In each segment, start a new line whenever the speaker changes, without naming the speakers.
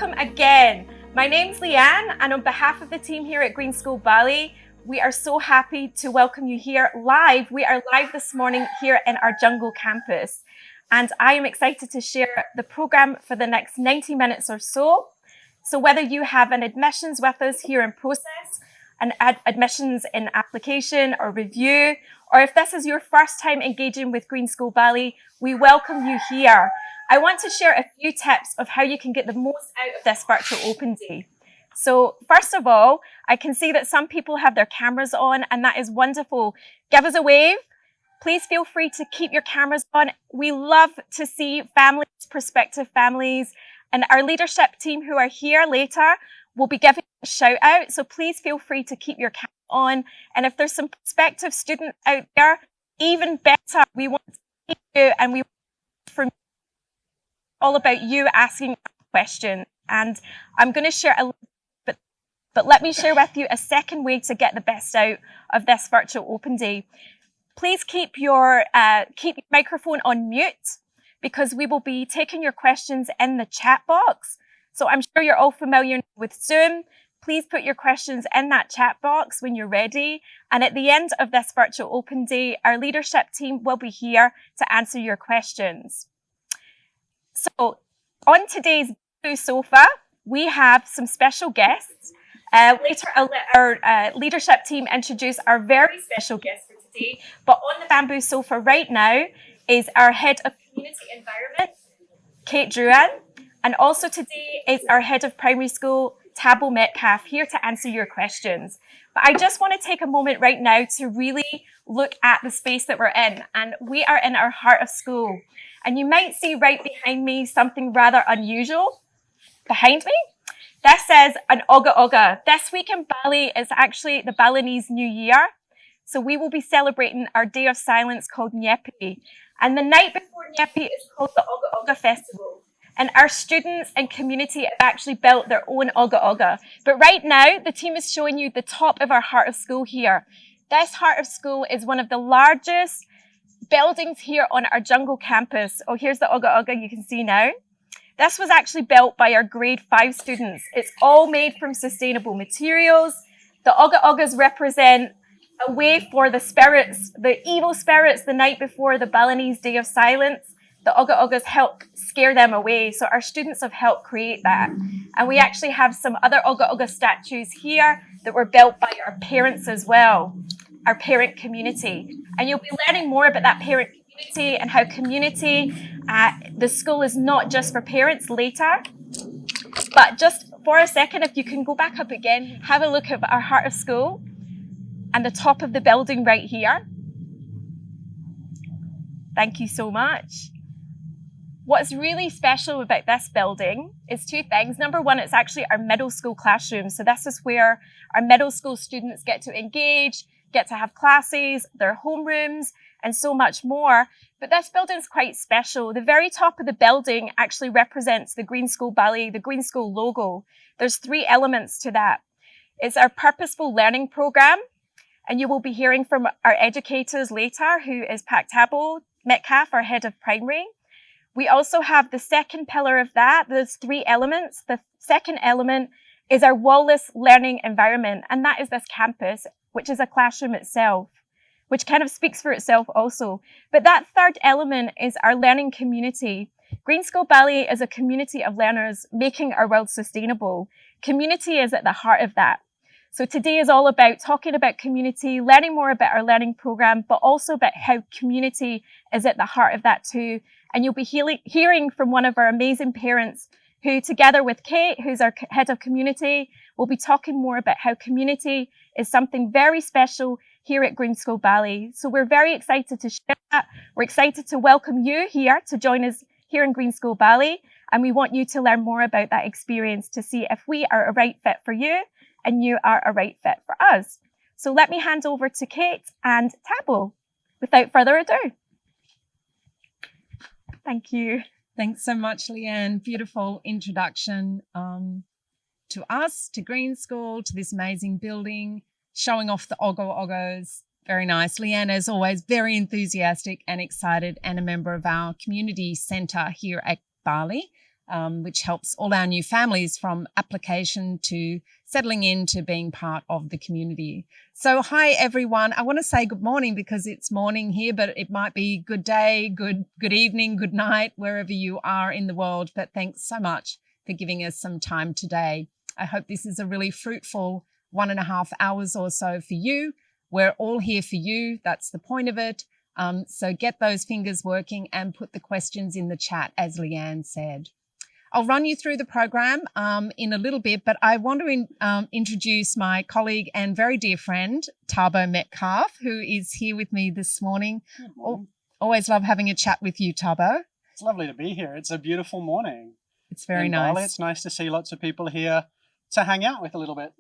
Welcome again. My name's Leanne, and on behalf of the team here at Green School Bali, we are so happy to welcome you here live. We are live this morning here in our jungle campus, and I am excited to share the program for the next 90 minutes or so. So whether you have an admissions with us here in process, an admissions in application or review, or if this is your first time engaging with Green School Bali, we welcome you here. I want to share a few tips of how you can get the most out of this virtual open day. So first of all, I can see that some people have their cameras on, and that is wonderful. Give us a wave. Please feel free to keep your cameras on. We love to see families, prospective families, and our leadership team who are here later will be giving a shout out. So please feel free to keep your camera on. And if there's some prospective students out there, even better, we want to see you, and we want from all about you asking a question. And I'm going to share a little bit, but let me share with you a second way to get the best out of this virtual open day. Please keep your microphone on mute, because we will be taking your questions in the chat box. So I'm sure you're all familiar with Zoom. Please put your questions in that chat box when you're ready. And at the end of this virtual open day, our leadership team will be here to answer your questions. So on today's Blue Sofa, we have some special guests. Later, I'll let our leadership team introduce our very special guest for today. But on the bamboo sofa right now is our Head of Community Environment, Kate Druhan. And also today is our Head of Primary School, Thabo Metcalfe, here to answer your questions. But I just want to take a moment right now to really look at the space that we're in. And we are in our heart of school. And you might see right behind me something rather unusual. Behind me, this is an Oga Oga. This week in Bali is actually the Balinese New Year. So we will be celebrating our day of silence called Nyepi. And the night before Nyepi is called the Oga Oga Festival. And our students and community have actually built their own Oga Oga. But right now, the team is showing you the top of our heart of school here. This heart of school is one of the largest buildings here on our jungle campus. Oh, here's the Oga Oga you can see now. This was actually built by our grade 5 students. It's all made from sustainable materials. The Oga Ogas represent a way for the spirits, the evil spirits, the night before the Balinese Day of Silence. The Oga Ogas help scare them away. So our students have helped create that. And we actually have some other Oga Oga statues here that were built by our parents as well, our parent community. And you'll be learning more about that parent community and how community, the school is not just for parents later. But just for a second, if you can go back up again, have a look at our heart of school and the top of the building right here. Thank you so much. What's really special about this building is two things. Number one, it's actually our middle school classroom. So this is where our middle school students get to engage, get to have classes, their homerooms, and so much more. But this building's quite special. The very top of the building actually represents the Green School Bali, the Green School logo. There's 3 elements to that. It's our purposeful learning program, and you will be hearing from our educators later, who is Thabo Metcalfe, our Head of Primary. We also have the second pillar of that. There's 3 elements. The second element is our wall-less learning environment, and that is this campus, which is a classroom itself, which kind of speaks for itself also. But that third element is our learning community. Green School Bali is a community of learners making our world sustainable. Community is at the heart of that. So today is all about talking about community, learning more about our learning program, but also about how community is at the heart of that too. And you'll be hearing from one of our amazing parents who, together with Kate, who's our Head of Community, will be talking more about how community is something very special here at Green School Bali. So we're very excited to share that. We're excited to welcome you here to join us here in Green School Bali. And we want you to learn more about that experience to see if we are a right fit for you and you are a right fit for us. So let me hand over to Kate and Thabo without further ado. Thank you.
Thanks so much, Leanne. Beautiful introduction to us, to Green School, to this amazing building, showing off the Oga Ogos. Very nice. Leanne, as always, very enthusiastic and excited, and a member of our community centre here at Bali. which helps all our new families from application to settling in to being part of the community. So hi, everyone. I want to say good morning because it's morning here, but it might be good day, good evening, good night, wherever you are in the world. But thanks so much for giving us some time today. I hope this is a really fruitful 1.5 hours or so for you. We're all here for you. That's the point of it. So get those fingers working and put the questions in the chat, as Leanne said. I'll run you through the program in a little bit, but I want to introduce my colleague and very dear friend, Thabo Metcalfe, who is here with me this morning. Always love having a chat with you, Thabo.
It's lovely to be here. It's a beautiful morning.
It's very nice.
Bali. It's nice to see lots of people here to hang out with a little bit.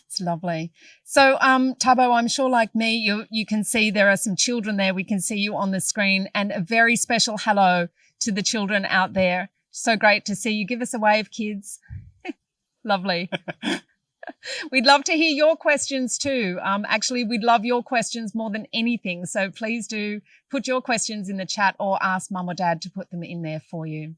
It's lovely. So, Thabo, I'm sure like me, you can see there are some children there. We can see you on the screen, and a very special hello to the children out there. So great to see you. Give us a wave, kids. Lovely. We'd love to hear your questions too. Actually, we'd love your questions more than anything. So please do put your questions in the chat or ask Mum or Dad to put them in there for you.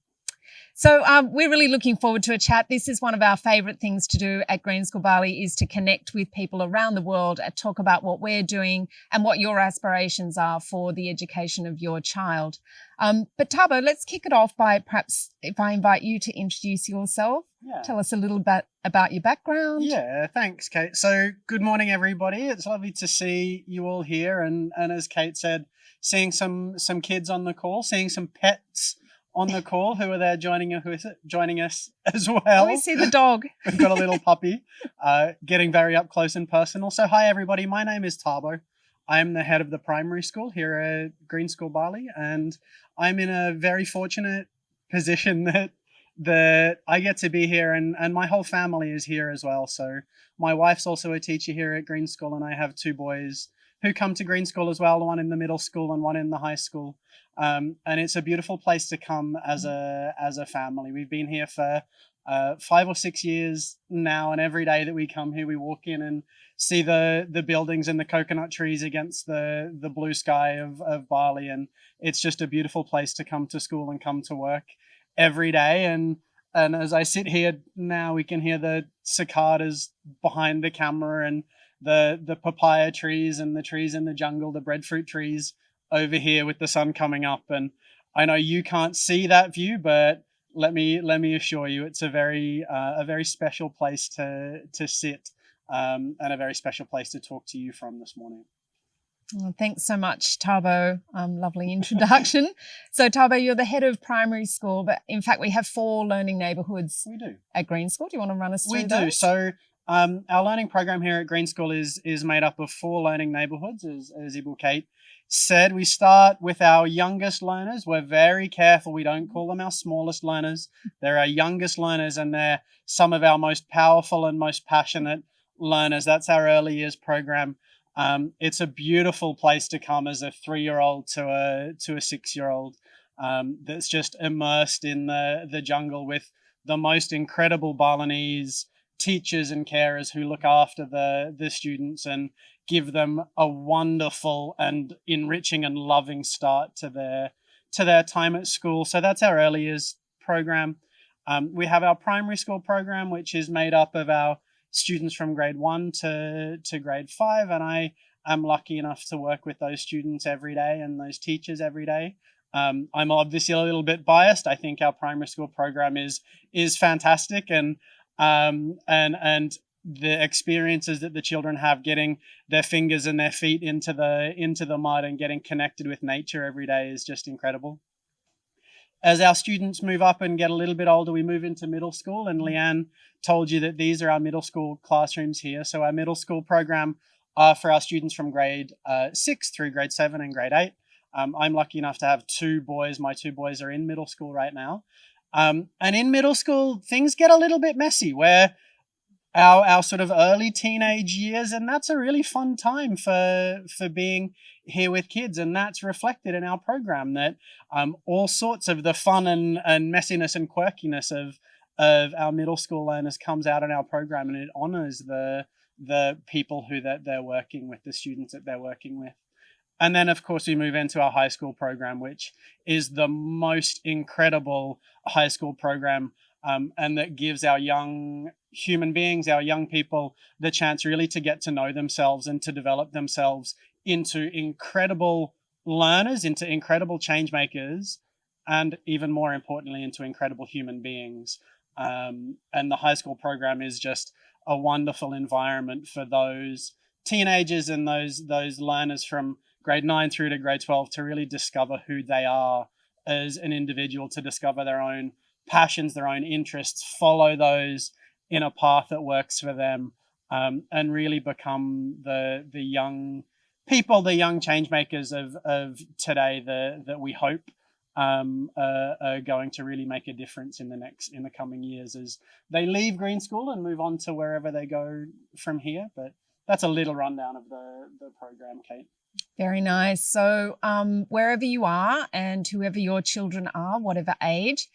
So we're really looking forward to a chat. This is one of our favourite things to do at Green School Bali, is to connect with people around the world and talk about what we're doing and what your aspirations are for the education of your child. But Thabo, let's kick it off by perhaps if I invite you to introduce yourself. Yeah. Tell us a little bit about your background.
Yeah, thanks, Kate. So good morning, everybody. It's lovely to see you all here. And as Kate said, seeing some kids on the call, seeing some pets on the call who are there joining us as well.
Oh, we see the dog.
We've got a little puppy getting very up close and personal. So hi, everybody. My name is Thabo. I'm the head of the primary school here at Green School Bali, and I'm in a very fortunate position that I get to be here, and my whole family is here as well. So my wife's also a teacher here at Green School, and I have 2 boys who come to Green School as well, one in the middle school and one in the high school. And it's a beautiful place to come as a family. We've been here for 5 or 6 years now, and every day that we come here, we walk in and see the buildings and the coconut trees against the blue sky of Bali, and it's just a beautiful place to come to school and come to work every day. And as I sit here now, we can hear the cicadas behind the camera and the papaya trees and the trees in the jungle, the breadfruit trees over here with the sun coming up. And I know you can't see that view, but let me assure you, it's a very special place to sit and a very special place to talk to you from this morning.
Well, thanks so much, Thabo. Lovely introduction. So, Thabo, you're the head of primary school, but in fact, we have 4 learning neighbourhoods.
We do.
At Green School. Do you want to run us through
We
those?
do. So, our learning program here at Green School is made up of 4 learning neighbourhoods, as Ibu Kate said. We start with our youngest learners. We're very careful. We don't call them our smallest learners. They're our youngest learners, and they're some of our most powerful and most passionate learners. That's our early years program. It's a beautiful place to come as a 3-year-old to a 6-year-old that's just immersed in the jungle with the most incredible Balinese teachers and carers who look after the students and give them a wonderful and enriching and loving start to their time at school. So that's our early years program. We have our primary school program, which is made up of our students from grade 1 to grade 5, and I am lucky enough to work with those students every day and those teachers every day. I'm obviously a little bit biased. I think our primary school program is fantastic, and the experiences that the children have getting their fingers and their feet into the mud and getting connected with nature every day is just incredible. As our students move up and get a little bit older, we move into middle school, and Leanne told you that these are our middle school classrooms here. So our middle school program are for our students from grade 6 through grade 7 and grade 8. I'm lucky enough to have 2 boys. My 2 boys are in middle school right now. And in middle school, things get a little bit messy, where our sort of early teenage years, and that's a really fun time for being here with kids, and that's reflected in our program, that all sorts of the fun and messiness and quirkiness of our middle school learners comes out in our program, and it honors the people who that they're working with, the students that they're working with. And then, of course, we move into our high school program, which is the most incredible high school program and that gives our young human beings, our young people, the chance really to get to know themselves and to develop themselves into incredible learners, into incredible change makers, and even more importantly, into incredible human beings. And the high school program is just a wonderful environment for those teenagers and those learners from grade 9 through to grade 12 to really discover who they are as an individual, to discover their own passions, their own interests, follow those in a path that works for them, and really become the young people, the young change makers of today that we hope are going to really make a difference in the coming years as they leave Green School and move on to wherever they go from here. But that's a little rundown of the program, Kate.
Very nice. So wherever you are and whoever your children are, whatever age,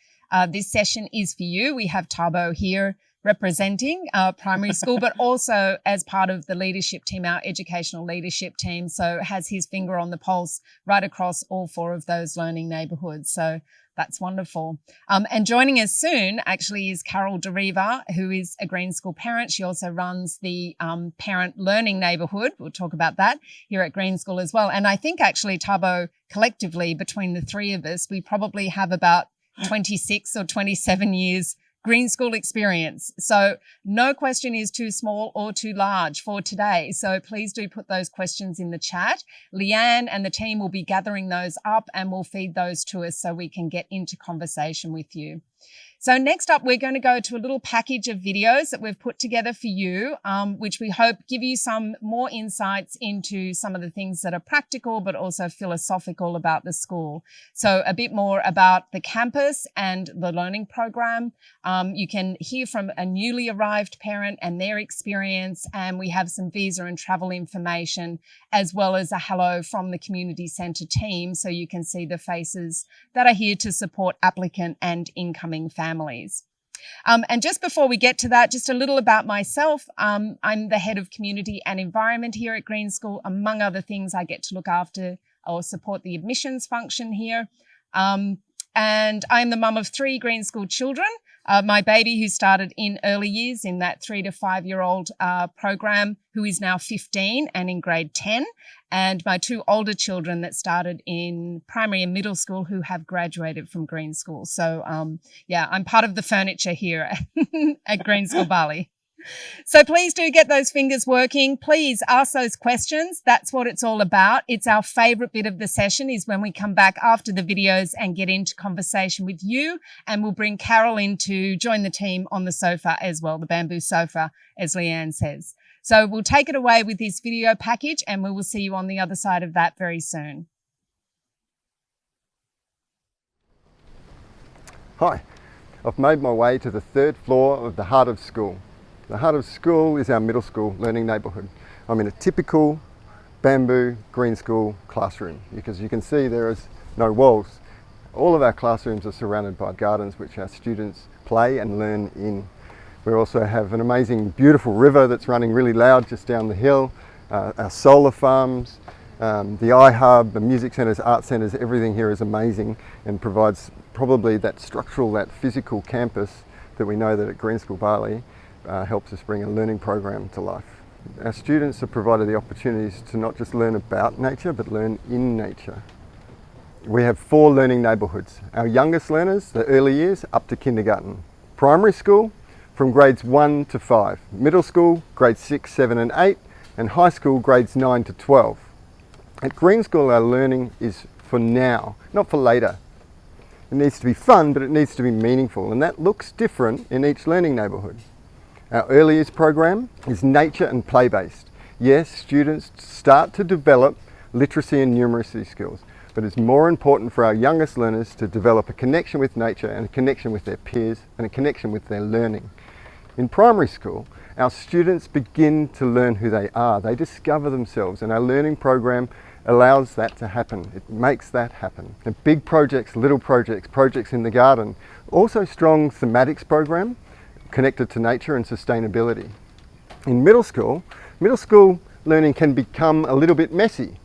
this session is for you. We have Thabo here representing primary school, but also as part of the leadership team, our educational leadership team. So has his finger on the pulse right across all 4 of those learning neighbourhoods. So that's wonderful. And joining us soon actually is Carol Da Riva, who is a Green School parent. She also runs the parent learning neighbourhood. We'll talk about that here at Green School as well. And I think actually, Thabo, collectively between the 3 of us, we probably have about 26 or 27 years Green School experience. So no question is too small or too large for today. So please do put those questions in the chat. Leanne and the team will be gathering those up and will feed those to us so we can get into conversation with you. So next up, we're going to go to a little package of videos that we've put together for you, which we hope give you some more insights into some of the things that are practical, but also philosophical about the school. So a bit more about the campus and the learning program. You can hear from a newly arrived parent and their experience, and we have some visa and travel information, as well as a hello from the community centre team, so you can see the faces that are here to support applicant and incoming families. And just before we get to that, just a little about myself. I'm the head of community and environment here at Green School. Among other things, I get to look after or support the admissions function here. And I'm the mum of 3 Green School children. My baby, who started in early years in that 3 to 5 year old program, who is now 15 and in grade 10, and my 2 older children that started in primary and middle school who have graduated from Green School. So, yeah, I'm part of the furniture here at Green School Bali. So please do get those fingers working. Please ask those questions. That's what it's all about. It's our favourite bit of the session is when we come back after the videos and get into conversation with you, and we'll bring Carol in to join the team on the sofa as well, the bamboo sofa, as Leanne says. So we'll take it away with this video package, and we will see you on the other side of that very soon.
Hi, I've made my way to the 3rd floor of the heart of school. The heart of school is our middle school learning neighbourhood. I'm in a typical bamboo Green School classroom, because you can see there is no walls. All of our classrooms are surrounded by gardens which our students play and learn in. We also have an amazing, beautiful river that's running really loud just down the hill, our solar farms, the iHub, the music centres, art centres, everything here is amazing and provides probably that structural, that physical campus that we know that at Green School Bali helps us bring a learning program to life. Our students are provided the opportunities to not just learn about nature, but learn in nature. We have 4 learning neighbourhoods. Our youngest learners, the early years, up to kindergarten. Primary school, from grades 1 to 5. Middle school, grades 6, 7 and 8. And high school, grades 9 to 12. At Green School, our learning is for now, not for later. It needs to be fun, but it needs to be meaningful, and that looks different in each learning neighbourhood. Our early years program is nature and play-based. Yes, students start to develop literacy and numeracy skills, but it's more important for our youngest learners to develop a connection with nature and a connection with their peers and a connection with their learning. In primary school, our students begin to learn who they are. They discover themselves, and our learning program allows that to happen. It makes that happen. And big projects, little projects, projects in the garden. Also strong thematics program connected to nature and sustainability. In middle school learning can become a little bit messy.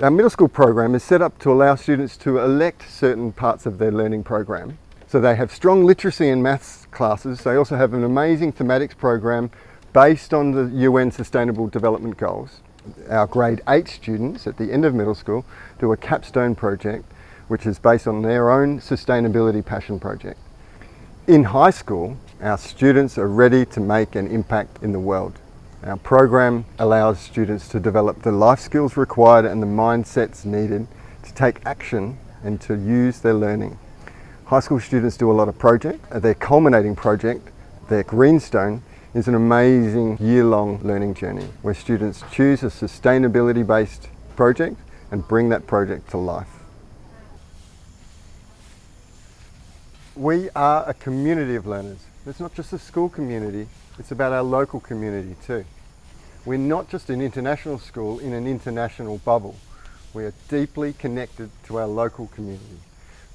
Our middle school program is set up to allow students to elect certain parts of their learning program. So they have strong literacy and maths classes. They also have an amazing thematics program based on the UN Sustainable Development Goals. Our grade 8 students at the end of middle school do a capstone project which is based on their own sustainability passion project. In high school, our students are ready to make an impact in the world. Our program allows students to develop the life skills required and the mindsets needed to take action and to use their learning. High school students do a lot of projects. Their culminating project, their Greenstone, is an amazing year-long learning journey where students choose a sustainability-based project and bring that project to life. We are a community of learners. It's not just a school community, it's about our local community too. We're not just an international school in an international bubble. We are deeply connected to our local community.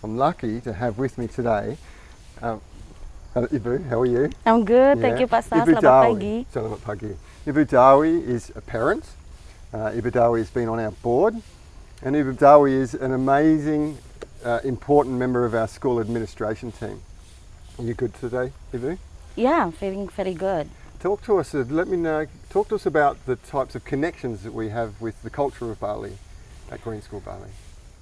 I'm lucky to have with me today Ibu, how are you?
I'm good, thank you Pak Sar.
Ibu
Selamat
Dawi.
pagi.
Selamat pagi. Ibu Dawi is a parent. Ibu Dawi has been on our board, and Ibu Dawi is an amazing, important member of our school administration team. Are you good today, Ibu?
Yeah, feeling very good.
Talk to us, talk to us about the types of connections that we have with the culture of Bali at Green School Bali.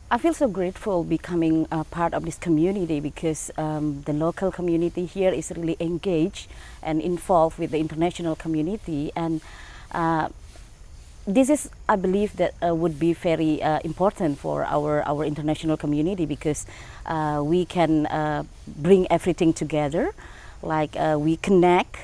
I feel so grateful becoming a part of this community because the local community here is really engaged and involved with the international community, and this is, I believe, that would be very important for our international community because we can bring everything together, like we connect.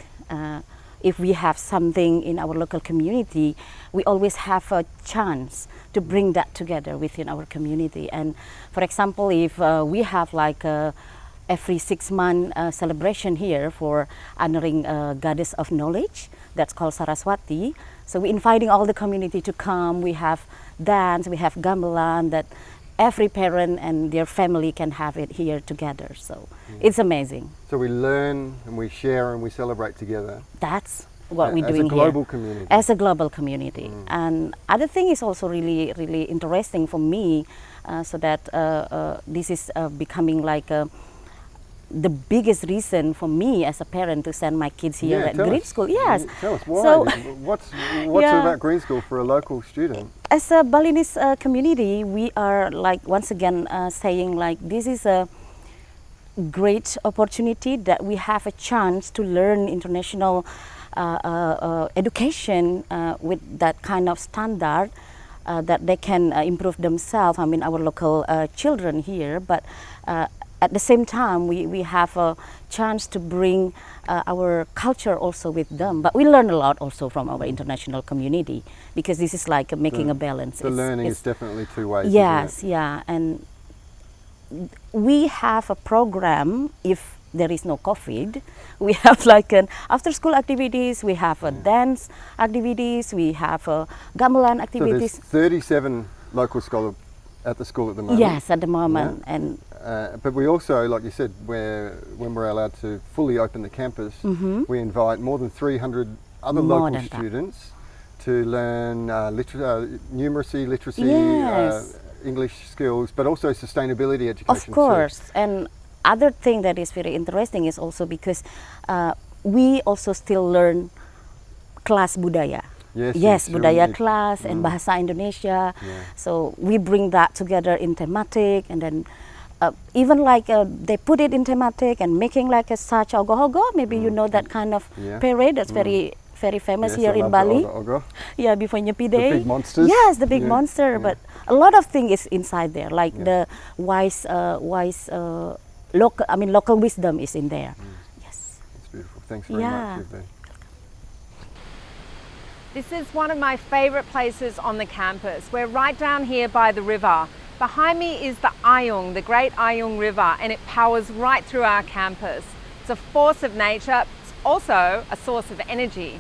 If we have something in our local community, we always have a chance to bring that together within our community. And for example, if we have like every 6-month celebration here for honoring Goddess of Knowledge, that's called Saraswati. So we're inviting all the community to come. We have dance, we have gamelan that every parent and their family can have it here together. So it's amazing.
So we learn and we share and we celebrate together.
That's what we're
As
doing
a global
here.
community.
As a global community. And other thing is also really interesting for me, so that this is becoming like the biggest reason for me as a parent to send my kids here at Green School. Yes.
Tell us why.
So,
what's it about Green School for a local student?
As a Balinese community, we are like once again saying like this is a great opportunity that we have a chance to learn international education with that kind of standard that they can improve themselves. I mean, our local children here, but at the same time, we have a chance to bring our culture also with them. But we learn a lot also from our international community because this is like making a balance.
The learning is definitely two ways.
Yes, yeah. And we have a program if there is no COVID. We have like an after-school activities, we have a dance activities, we have a gamelan activities.
So there's 37 local scholars at the school at the moment.
Yes, at the moment.
Yeah.
And
but we also, like you said, when we're allowed to fully open the campus, we invite more than 300 other local students to learn numeracy, literacy,
yes.
English skills, but also sustainability education.
Of course.
too.
And other thing that is very interesting is also because we also still learn kelas budaya. Yes, budaya class and bahasa Indonesia.
Yeah.
So we bring that together in thematic, and then even like they put it in thematic and making like a such ogo-ogo. Maybe you know that kind of parade that's very famous here in Bali.
Ogo.
Yeah, before Nyepi Day.
The big monsters.
Yes, the big monster. But a lot of things is inside there, like the local wisdom is in there. Yes.
That's beautiful. Thanks very much, Ibu.
This is one of my favorite places on the campus. We're right down here by the river. Behind me is the Ayung, the Great Ayung River, and it powers right through our campus. It's a force of nature. It's also a source of energy.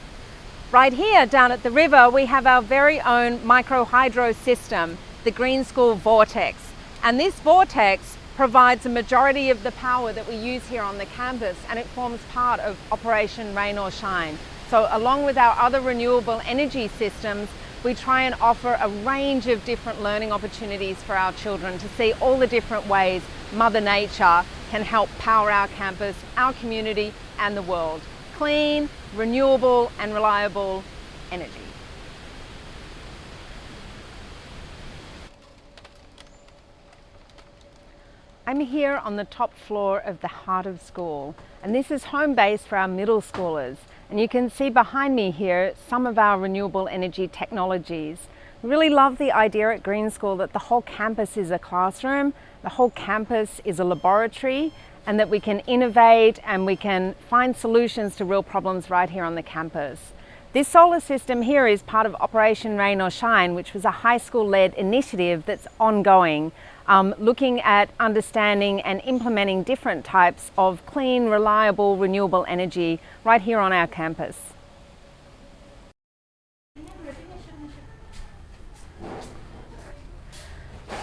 Right here down at the river, we have our very own micro-hydro system, the Green School Vortex. And this vortex provides a majority of the power that we use here on the campus, and it forms part of Operation Rain or Shine. So along with our other renewable energy systems, we try and offer a range of different learning opportunities for our children to see all the different ways Mother Nature
can help power our campus, our community and the world. Clean, renewable and reliable energy. I'm here on the top floor of the heart of school, and this is home base for our middle schoolers. And you can see behind me here some of our renewable energy technologies. We really love the idea at Green School that the whole campus is a classroom, the whole campus is a laboratory, and that we can innovate and we can find solutions to real problems right here on the campus. This solar system here is part of Operation Rain or Shine, which was a high school-led initiative that's ongoing, looking at understanding and implementing different types of clean, reliable, renewable energy right here on our campus.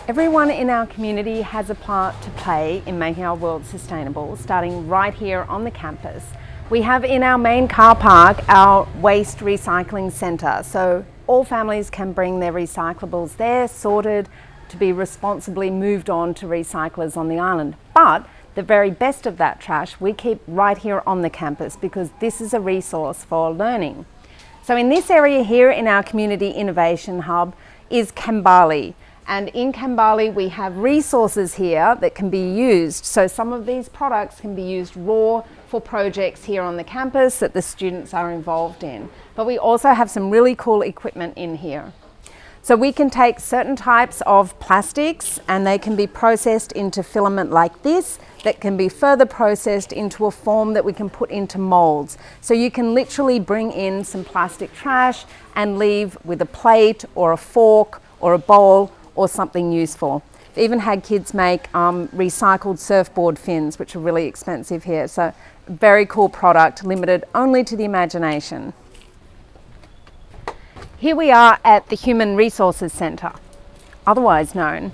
Everyone in our community has a part to play in making our world sustainable, starting right here on the campus. We have in our main car park our waste recycling centre, so all families can bring their recyclables there, sorted, to be responsibly moved on to recyclers on the island. But the very best of that trash we keep right here on the campus because this is a resource for learning. So in this area here in our Community Innovation Hub is Bali. And in Bali we have resources here that can be used. So some of these products can be used raw for projects here on the campus that the students are involved in. But we also have some really cool equipment in here. So we can take certain types of plastics and they can be processed into filament like this that can be further processed into a form that we can put into molds. So you can literally bring in some plastic trash and leave with a plate or a fork or a bowl or something useful. We've even had kids make recycled surfboard fins, which are really expensive here. So very cool product, limited only to the imagination. Here we are at the Human Resources Centre, otherwise known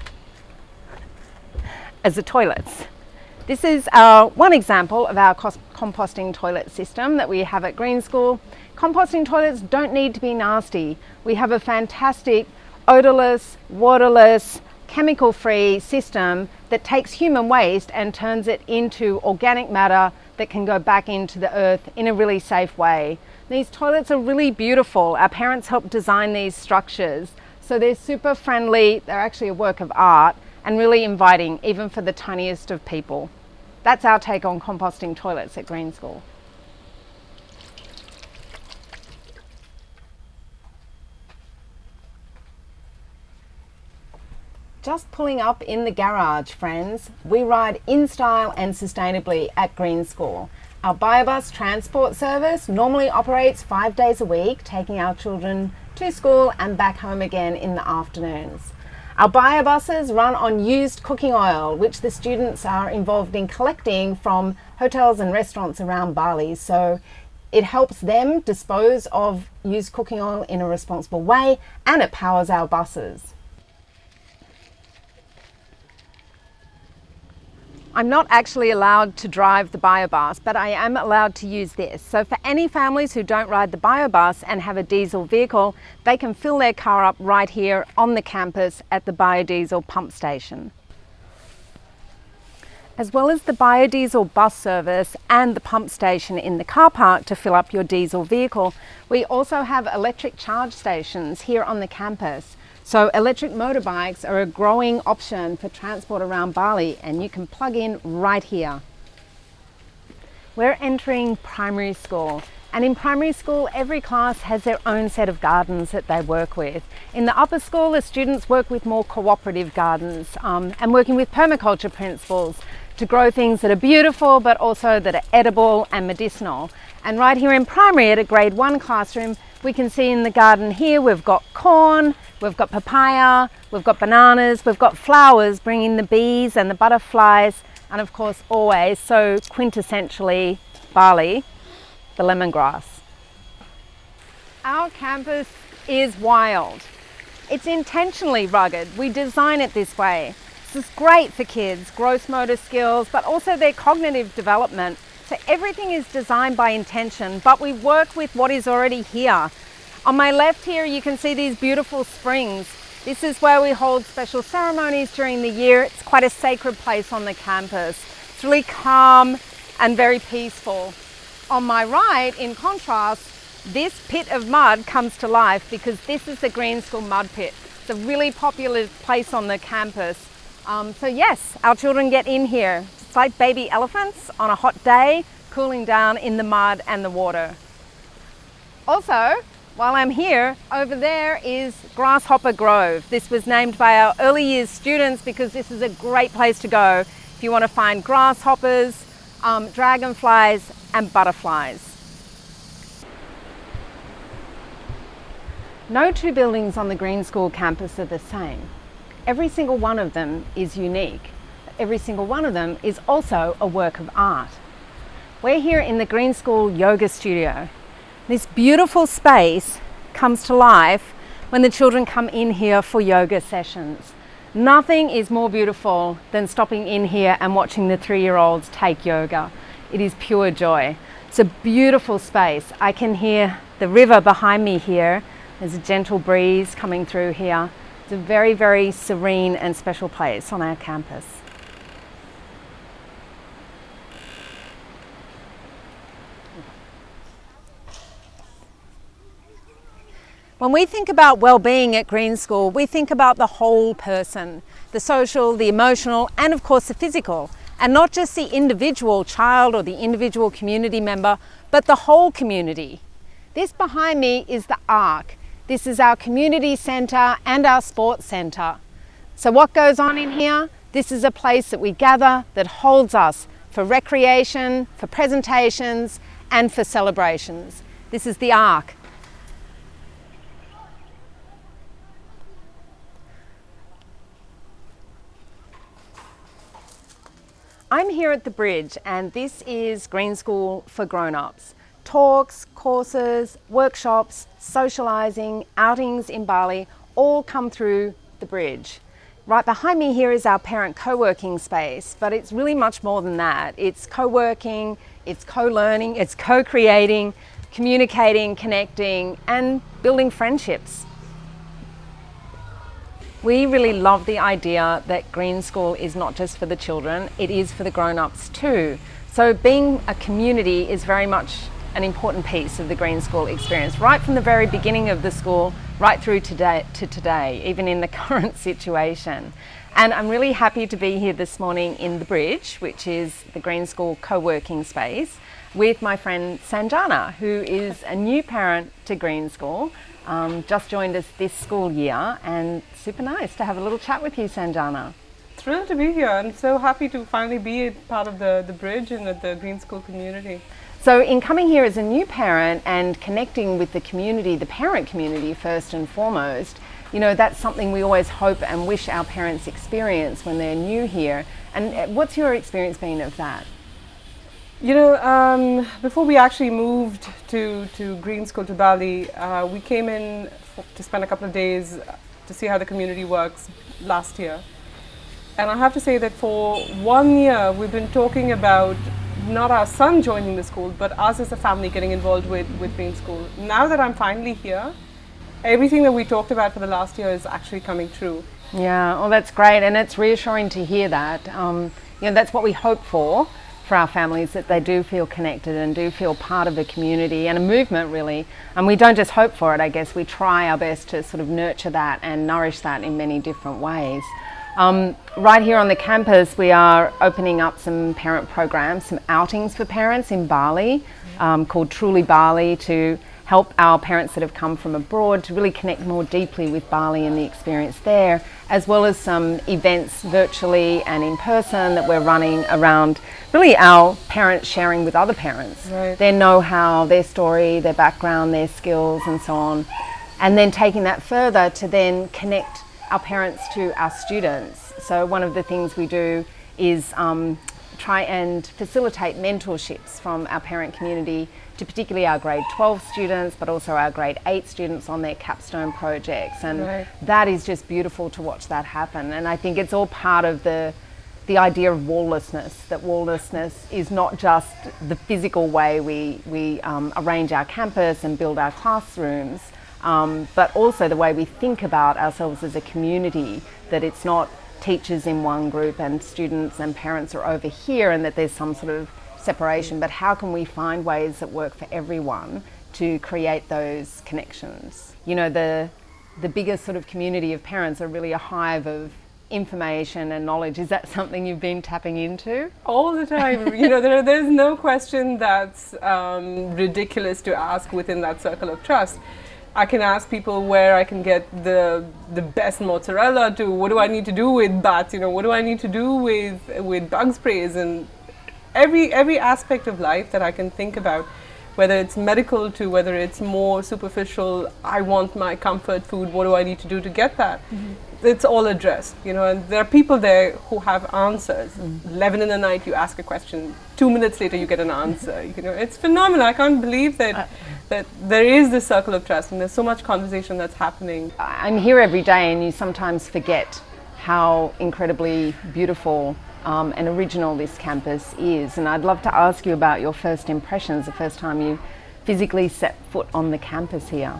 as the toilets. This is one example of our composting toilet system that we have at Green School. Composting toilets don't need to be nasty. We have a fantastic odorless, waterless, chemical-free system that takes human waste and turns it into organic matter that can go back into the earth in a really safe way. These toilets are really beautiful. Our parents helped design these structures. So they're super friendly, they're actually a work of art and really inviting even for the tiniest of people. That's our take on composting toilets at Green School. Just pulling up in the garage, friends. We ride in style and sustainably at Green School. Our biobus transport service normally operates 5 days a week, taking our children to school and back home again in the afternoons. Our biobuses run on used cooking oil, which the students are involved in collecting from hotels and restaurants around Bali. So it helps them dispose of used cooking oil in a responsible way, and it powers our buses. I'm not actually allowed to drive the biobus, but I am allowed to use this. So for any families who don't ride the biobus and have a diesel vehicle, they can fill their car up right here on the campus at the biodiesel pump station. As well as the biodiesel bus service and the pump station in the car park to fill up your diesel vehicle, we also have electric charge stations here on the campus. So electric motorbikes are a growing option for transport around Bali, and you can plug in right here. We're entering primary school, and in primary school every class has their own set of gardens that they work with. In the upper school the students work with more cooperative gardens and working with permaculture principles to grow things that are beautiful but also that are edible and medicinal. And right here in primary at a grade 1 classroom, we can see in the garden here we've got corn, we've got papaya, we've got bananas, we've got flowers bringing the bees and the butterflies, and of course always so quintessentially Bali, the lemongrass. Our campus is wild. It's intentionally rugged. We design it this way. This is great for kids, gross motor skills, but also their cognitive development. So everything is designed by intention, but we work with what is already here. On my left here, you can see these beautiful springs. This is where we hold special ceremonies during the year. It's quite a sacred place on the campus. It's really calm and very peaceful. On my right, in contrast, this pit of mud comes to life because this is the Green School mud pit. It's a really popular place on the campus. So yes, our children get in here. It's like baby elephants on a hot day, cooling down in the mud and the water. Also, while I'm here, over there is Grasshopper Grove. This was named by our early years students because this is a great place to go if you want to find grasshoppers, dragonflies and butterflies. No two buildings on the Green School campus are the same. Every single one of them is unique. Every single one of them is also a work of art. We're here in the Green School Yoga Studio. This beautiful space comes to life when the children come in here for yoga sessions. Nothing is more beautiful than stopping in here and watching the 3-year-olds take yoga. It is pure joy. It's a beautiful space. I can hear the river behind me here. There's a gentle breeze coming through here. It's a very, very serene and special place on our campus. When we think about well-being at Green School, we think about the whole person, the social, the emotional, and of course the physical, and not just the individual child or the individual community member, but the whole community. This behind me is the Arc. This is our community centre and our sports centre. So what goes on in here? This is a place that we gather that holds us for recreation, for presentations, and for celebrations. This is the Arc. I'm here at the Bridge, and this is Green School for grown-ups. Talks, courses, workshops, socialising, outings in Bali, all come through the Bridge. Right behind me here is our parent co-working space, but it's really much more than that. It's co-working, it's co-learning, it's co-creating, communicating, connecting, and building friendships. We really love the idea that Green School is not just for the children, it is for the grown-ups too. So being a community is very much an important piece of the Green School experience, right from the very beginning of the school, right through to today, even in the current situation. And I'm really happy to be here this morning in the Bridge, which is the Green School co-working space, with my friend Sanjana, who is a new parent to Green School, just joined us this school year, and super nice to have a little chat with you, Sanjana.
Thrilled to be here and so happy to finally be a part of the Bridge and the Green School community.
So in coming here as a new parent and connecting with the community, the parent community first and foremost, you know, that's something we always hope and wish our parents experience when they're new here. And what's your experience been of that?
You know, before we actually moved to Green School to Bali, we came in to spend a couple of days to see how the community works last year. And I have to say that for 1 year we've been talking about not our son joining the school, but us as a family getting involved with Green School. Now that I'm finally here, everything that we talked about for the last year is actually coming true.
Yeah, well, that's great, and it's reassuring to hear that. You know, that's what we hope for our families, that they do feel connected and do feel part of a community and a movement, really. And we don't just hope for it, I guess. We try our best to sort of nurture that and nourish that in many different ways. Right here on the campus, we are opening up some parent programs, some outings for parents in Bali, called Truly Bali, to help our parents that have come from abroad to really connect more deeply with Bali and the experience there, as well as some events virtually and in person that we're running around really our parents sharing with other parents,
right,
their know-how, their story, their background, their skills and so on. And then taking that further to then connect our parents to our students. So one of the things we do is try and facilitate mentorships from our parent community to particularly our grade 12 students, but also our grade 8 students on their capstone projects. And
right,
that is just beautiful to watch that happen. And I think it's all part of the idea of walllessness, that walllessness is not just the physical way we arrange our campus and build our classrooms, but also the way we think about ourselves as a community, that it's not
teachers in one group and students and parents are over here, and that there's some sort of separation, but how can we find ways that work for everyone to create those connections? You know, the bigger sort of community of parents are really a hive of information and knowledge. Is that something you've been tapping into?
All the time. You know, there's no question that's ridiculous to ask within that circle of trust. I can ask people where I can get the best mozzarella, to what do I need to do with bats, you know, what do I need to do with bug sprays, and every aspect of life that I can think about, whether it's medical to whether it's more superficial, I want my comfort food, what do I need to do to get that? It's all addressed, you know, and there are people there who have answers. 11 in the night you ask a question, 2 minutes later you get an answer. You know, it's phenomenal. I can't believe that there is this circle of trust and there's so much conversation that's happening.
I'm here every day and you sometimes forget how incredibly beautiful and original this campus is, and I'd love to ask you about your first impressions, the first time you physically set foot on the campus here.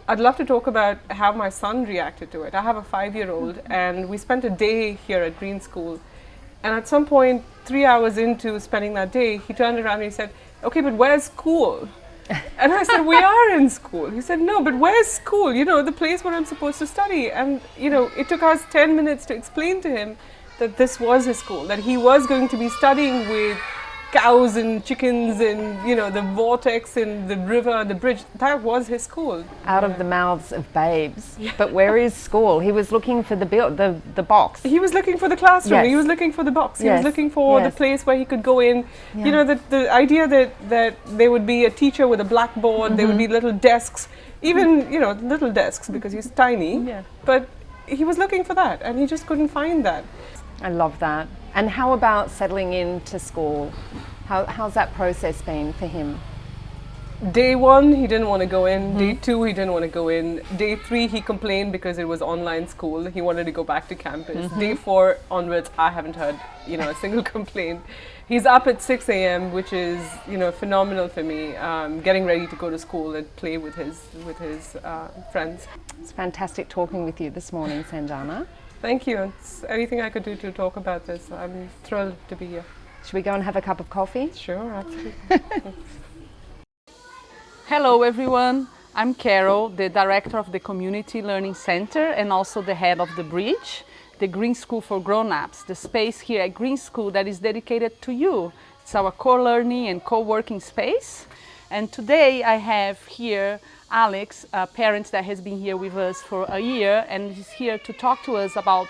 I'd love to talk about how my son reacted to it. I have a 5-year-old and we spent a day here at Green School, and at some point 3 hours into spending that day he turned around and he said, okay, but where's school? And I said, we are in school. He said, no, but where's school? You know, the place where I'm supposed to study. And you know, it took us 10 minutes to explain to him that this was his school, that he was going to be studying with cows and chickens and, you know, the vortex and the river, the bridge. That was his school.
Out of the mouths of babes. But where is school? He was looking for the box.
He was looking for the classroom.
Yes.
He was looking for the box. He
Yes.
was looking for the place where he could go in.
Yeah.
You know, the idea that there would be a teacher with a blackboard, there would be little desks, even, you know, little desks because he's tiny.
Yeah.
But he was looking for that and he just couldn't find that.
I love that. And how about settling into school? How's that process been for him?
Day 1, he didn't want to go in. Day 2, he didn't want to go in. Day 3, he complained because it was online school. He wanted to go back to campus. Day 4 onwards, I haven't heard, you know, a single complaint. He's up at 6 a.m., which is, you know, phenomenal for me. Getting ready to go to school and play with his friends.
It's fantastic talking with you this morning, Sanjana.
Thank you. It's anything I could do to talk about this. I'm thrilled to be here.
Should we go and have a cup of coffee?
Sure, absolutely.
Hello everyone, I'm Carol, the director of the Community Learning Center and also the head of the Bridge, the Green School for Grown-ups, the space here at Green School that is dedicated to you. It's our co-learning and co-working space. And today I have here Alex, a parent that has been here with us for a year, and he's here to talk to us about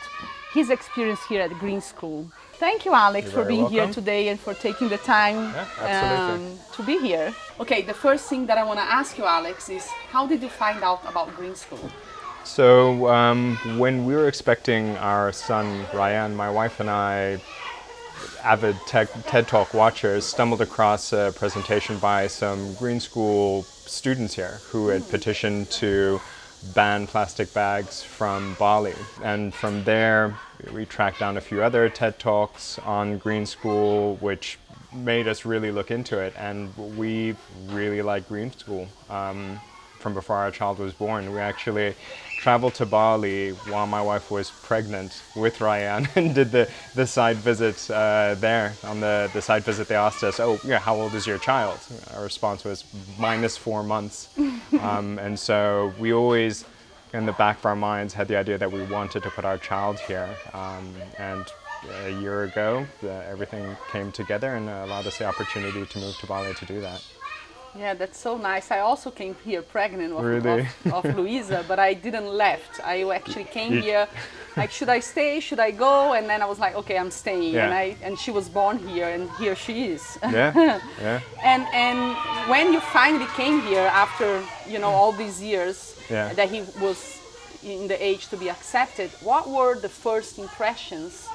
his experience here at Green School. Thank you, Alex, for being here today and for taking the time to be here. Okay, the first thing that I want to ask you, Alex, is how did you find out about Green School?
So when we were expecting our son, Ryan, my wife and I, avid TED Talk watchers, stumbled across a presentation by some Green School students here who had petitioned to ban plastic bags from Bali. And from there, we tracked down a few other TED Talks on Green School, which made us really look into it. And we really like Green School from before our child was born. We actually traveled to Bali while my wife was pregnant with Ryan and did the side visit there. On the side visit, they asked us, oh, yeah, how old is your child? Our response was -4 months. And so we always, in the back of our minds, had the idea that we wanted to put our child here. And a year ago, everything came together and allowed us the opportunity to move to Bali to do that.
Yeah, that's so nice. I also came here pregnant of Louisa, but I didn't left. I actually came here like, should I stay? Should I go? And then I was like, okay, I'm staying.
Yeah.
And she was born here, and here she is.
Yeah, yeah.
And when you finally came here after, you know, all these years that he was in the age to be accepted, what were the first impressions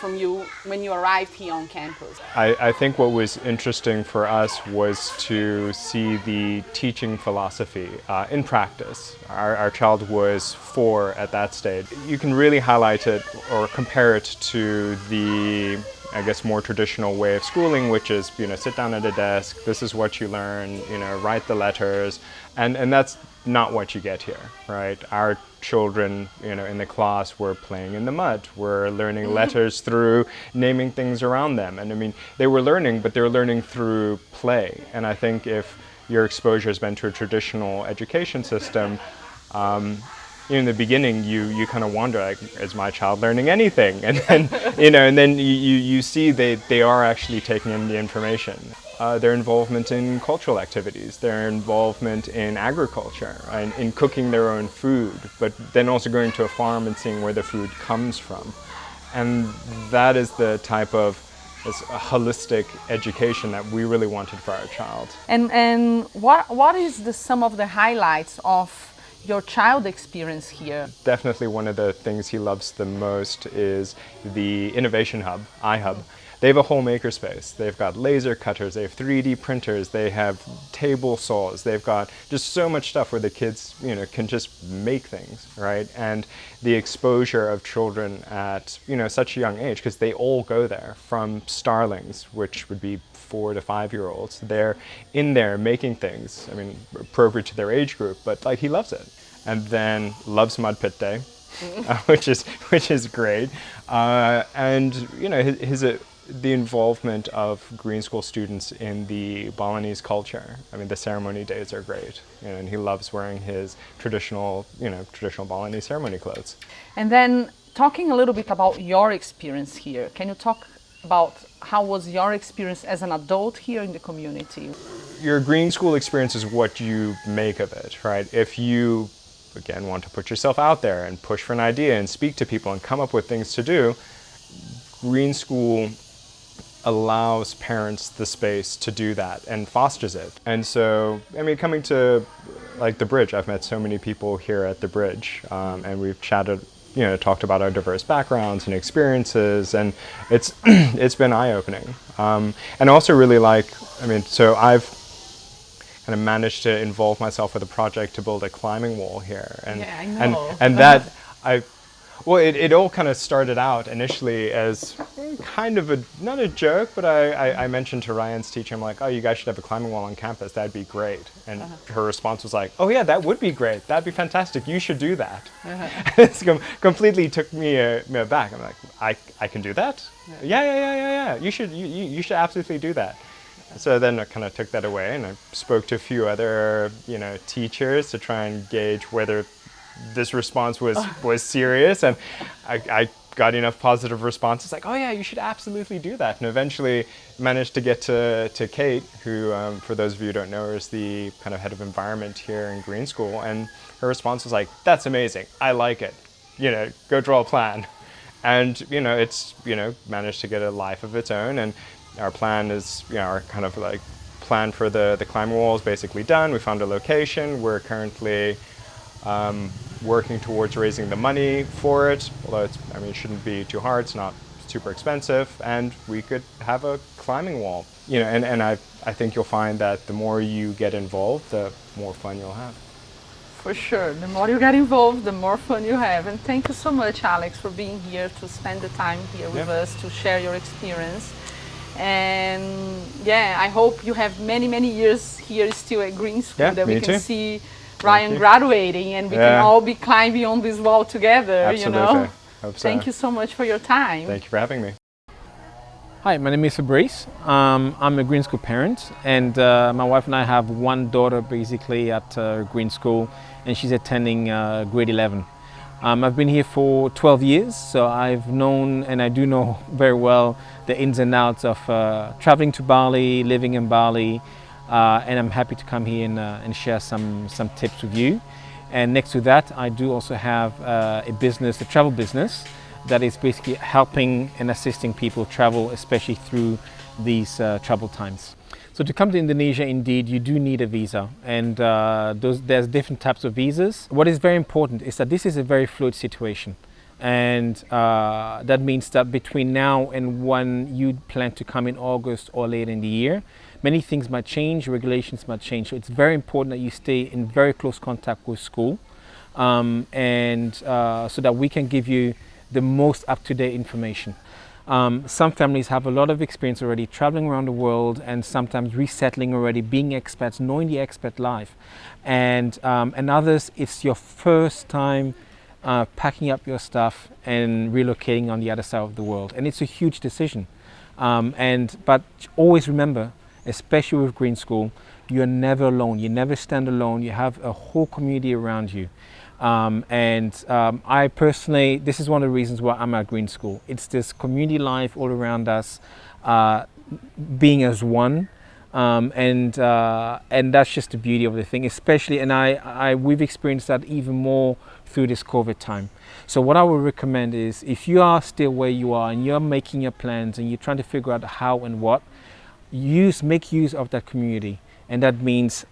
from you when you arrived here on campus?
I think what was interesting for us was to see the teaching philosophy in practice. Our child was 4 at that stage. You can really highlight it or compare it to the, I guess, more traditional way of schooling, which is, you know, sit down at a desk, this is what you learn, you know, write the letters, and that's not what you get here, right? Our children, in the class were playing in the mud, were learning letters through naming things around them. And I mean, they were learning, but they were learning through play. And I think if your exposure has been to a traditional education system, in the beginning, you kind of wonder, like, is my child learning anything? And then, and then you see they are actually taking in the information. Their involvement in cultural activities, their involvement in agriculture, and in cooking their own food, but then also going to a farm and seeing where the food comes from. And that is the type of this holistic education that we really wanted for our child.
And what is some of the highlights of your child experience here?
Definitely one of the things he loves the most is the innovation hub, iHub. They have a whole makerspace. They've got laser cutters, they have 3D printers, they have table saws, they've got just so much stuff where the kids, can just make things, right? And the exposure of children at, such a young age, because they all go there, from starlings, which would be 4 to 5 year olds. They're in there making things, I mean, appropriate to their age group, but like, he loves it. And then loves Mud Pit Day, which is great. And the involvement of Green School students in the Balinese culture. I mean, the ceremony days are great, and he loves wearing his traditional Balinese ceremony clothes.
And then talking a little bit about your experience here, can you talk about how was your experience as an adult here in the community?
Your Green School experience is what you make of it, right? If you, again, want to put yourself out there and push for an idea and speak to people and come up with things to do, Green School allows parents the space to do that and fosters it. And so, I mean, coming to like the Bridge, I've met so many people here at the Bridge, and we've chatted, talked about our diverse backgrounds and experiences, and it's it's been eye-opening. And I also really so I've kind of managed to involve myself with a project to build a climbing wall here, and
yeah, I know.
and that it all kind of started out initially as kind of not a joke, but I mentioned to Ryan's teacher, I'm like, oh, you guys should have a climbing wall on campus, that'd be great. And her response was like, oh yeah, that would be great, that'd be fantastic, you should do that. It completely took me aback. I'm like, I can do that? Yeah. You should absolutely do that. So then I kind of took that away, and I spoke to a few other teachers to try and gauge whether this response was serious, and I got enough positive responses like, oh yeah, you should absolutely do that. And eventually managed to get to Kate, who for those of you who don't know, is the kind of head of environment here in Green School, and her response was like, that's amazing, I like it, go draw a plan. And it's managed to get a life of its own, and our plan is our kind of like plan for the climbing wall is basically done. We found a location. We're currently working towards raising the money for it, although it shouldn't be too hard, it's not super expensive, and we could have a climbing wall. And I think you'll find that the more you get involved, the more fun you'll have.
For sure, the more you get involved, the more fun you have. And thank you so much, Alex, for being here to spend the time here with us, to share your experience. And yeah, I hope you have many years here still at Green School, that we can see Ryan graduating, and we can all be climbing on this wall together.
Absolutely. Hope so.
Thank you so much for your time.
Thank you for having me.
Hi, my name is Fabrice. I'm a Green School parent, and my wife and I have one daughter basically at Green School, and she's attending grade 11. I've been here for 12 years, so I've known, and I do know very well, the ins and outs of traveling to Bali, living in Bali, and I'm happy to come here and share some tips with you. And next to that, I do also have a travel business, that is basically helping and assisting people travel, especially through these troubled times. So to come to Indonesia, indeed, you do need a visa, and there's different types of visas. What is very important is that this is a very fluid situation, and that means that between now and when you plan to come in August or later in the year, many things might change, regulations might change. So it's very important that you stay in very close contact with school, and so that we can give you the most up-to-date information. Some families have a lot of experience already traveling around the world, and sometimes resettling already, being expats, knowing the expat life. And others, it's your first time packing up your stuff and relocating on the other side of the world. And it's a huge decision. But always remember, especially with Green School, you're never alone. You never stand alone. You have a whole community around you. I personally, this is one of the reasons why I'm at Green School. It's this community life all around us, being as one. And that's just the beauty of the thing, especially, and we've experienced that even more through this COVID time. So what I would recommend is, if you are still where you are and you're making your plans and you're trying to figure out how and what, make use of that community. And that means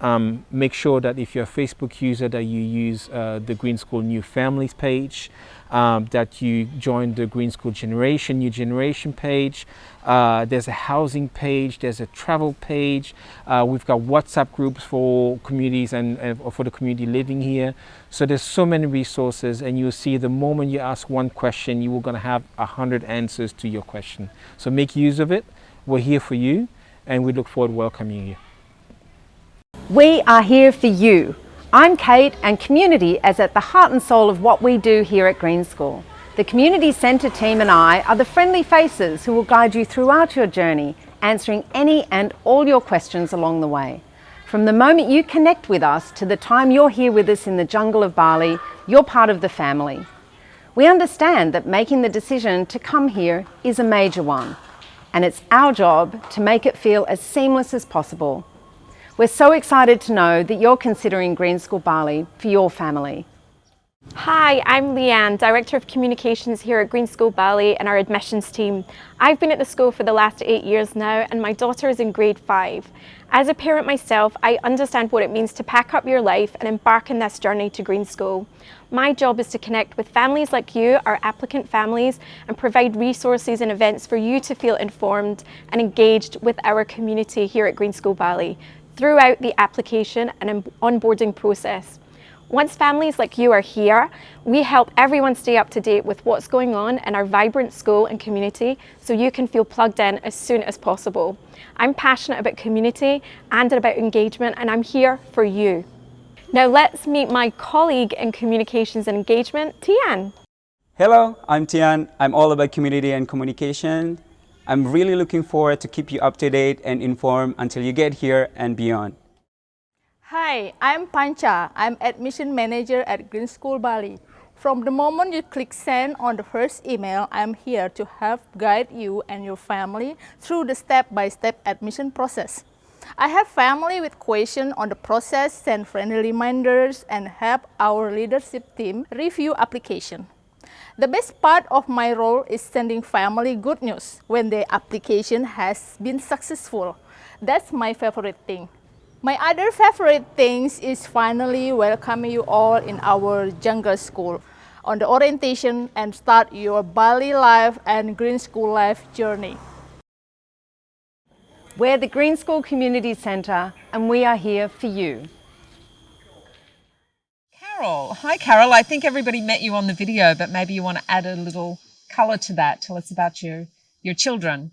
make sure that if you're a Facebook user, that you use the Green School New Families page, that you join the Green School New Generation page. There's a housing page, there's a travel page. We've got WhatsApp groups for communities and for the community living here. So there's so many resources, and you'll see the moment you ask one question, you are going to have 100 answers to your question. So make use of it. We're here for you, and we look forward to welcoming you.
We are here for you. I'm Kate, and community is at the heart and soul of what we do here at Green School. The Community Centre team and I are the friendly faces who will guide you throughout your journey, answering any and all your questions along the way. From the moment you connect with us to the time you're here with us in the jungle of Bali, you're part of the family. We understand that making the decision to come here is a major one, and it's our job to make it feel as seamless as possible. We're so excited to know that you're considering Green School Bali for your family.
Hi, I'm Leanne, Director of Communications here at Green School Bali and our admissions team. I've been at the school for the last 8 years now, and my daughter is in grade 5. As a parent myself, I understand what it means to pack up your life and embark on this journey to Green School. My job is to connect with families like you, our applicant families, and provide resources and events for you to feel informed and engaged with our community here at Green School Bali throughout the application and onboarding process. Once families like you are here, we help everyone stay up to date with what's going on in our vibrant school and community, so you can feel plugged in as soon as possible. I'm passionate about community and about engagement, and I'm here for you. Now let's meet my colleague in communications and engagement, Tian.
Hello, I'm Tian. I'm all about community and communication. I'm really looking forward to keep you up to date and informed until you get here and beyond.
Hi, I'm Pancha. I'm Admission Manager at Green School Bali. From the moment you click send on the first email, I'm here to help guide you and your family through the step-by-step admission process. I have family with questions on the process, send friendly reminders, and help our leadership team review application. The best part of my role is sending family good news when the application has been successful. That's my favorite thing. My other favorite things is finally welcoming you all in our jungle school on the orientation and start your Bali life and Green School life journey.
We're the Green School Community Centre, and we are here for you.
Carol. Hi, Carol. I think everybody met you on the video, but maybe you want to add a little colour to that. Tell us about your children.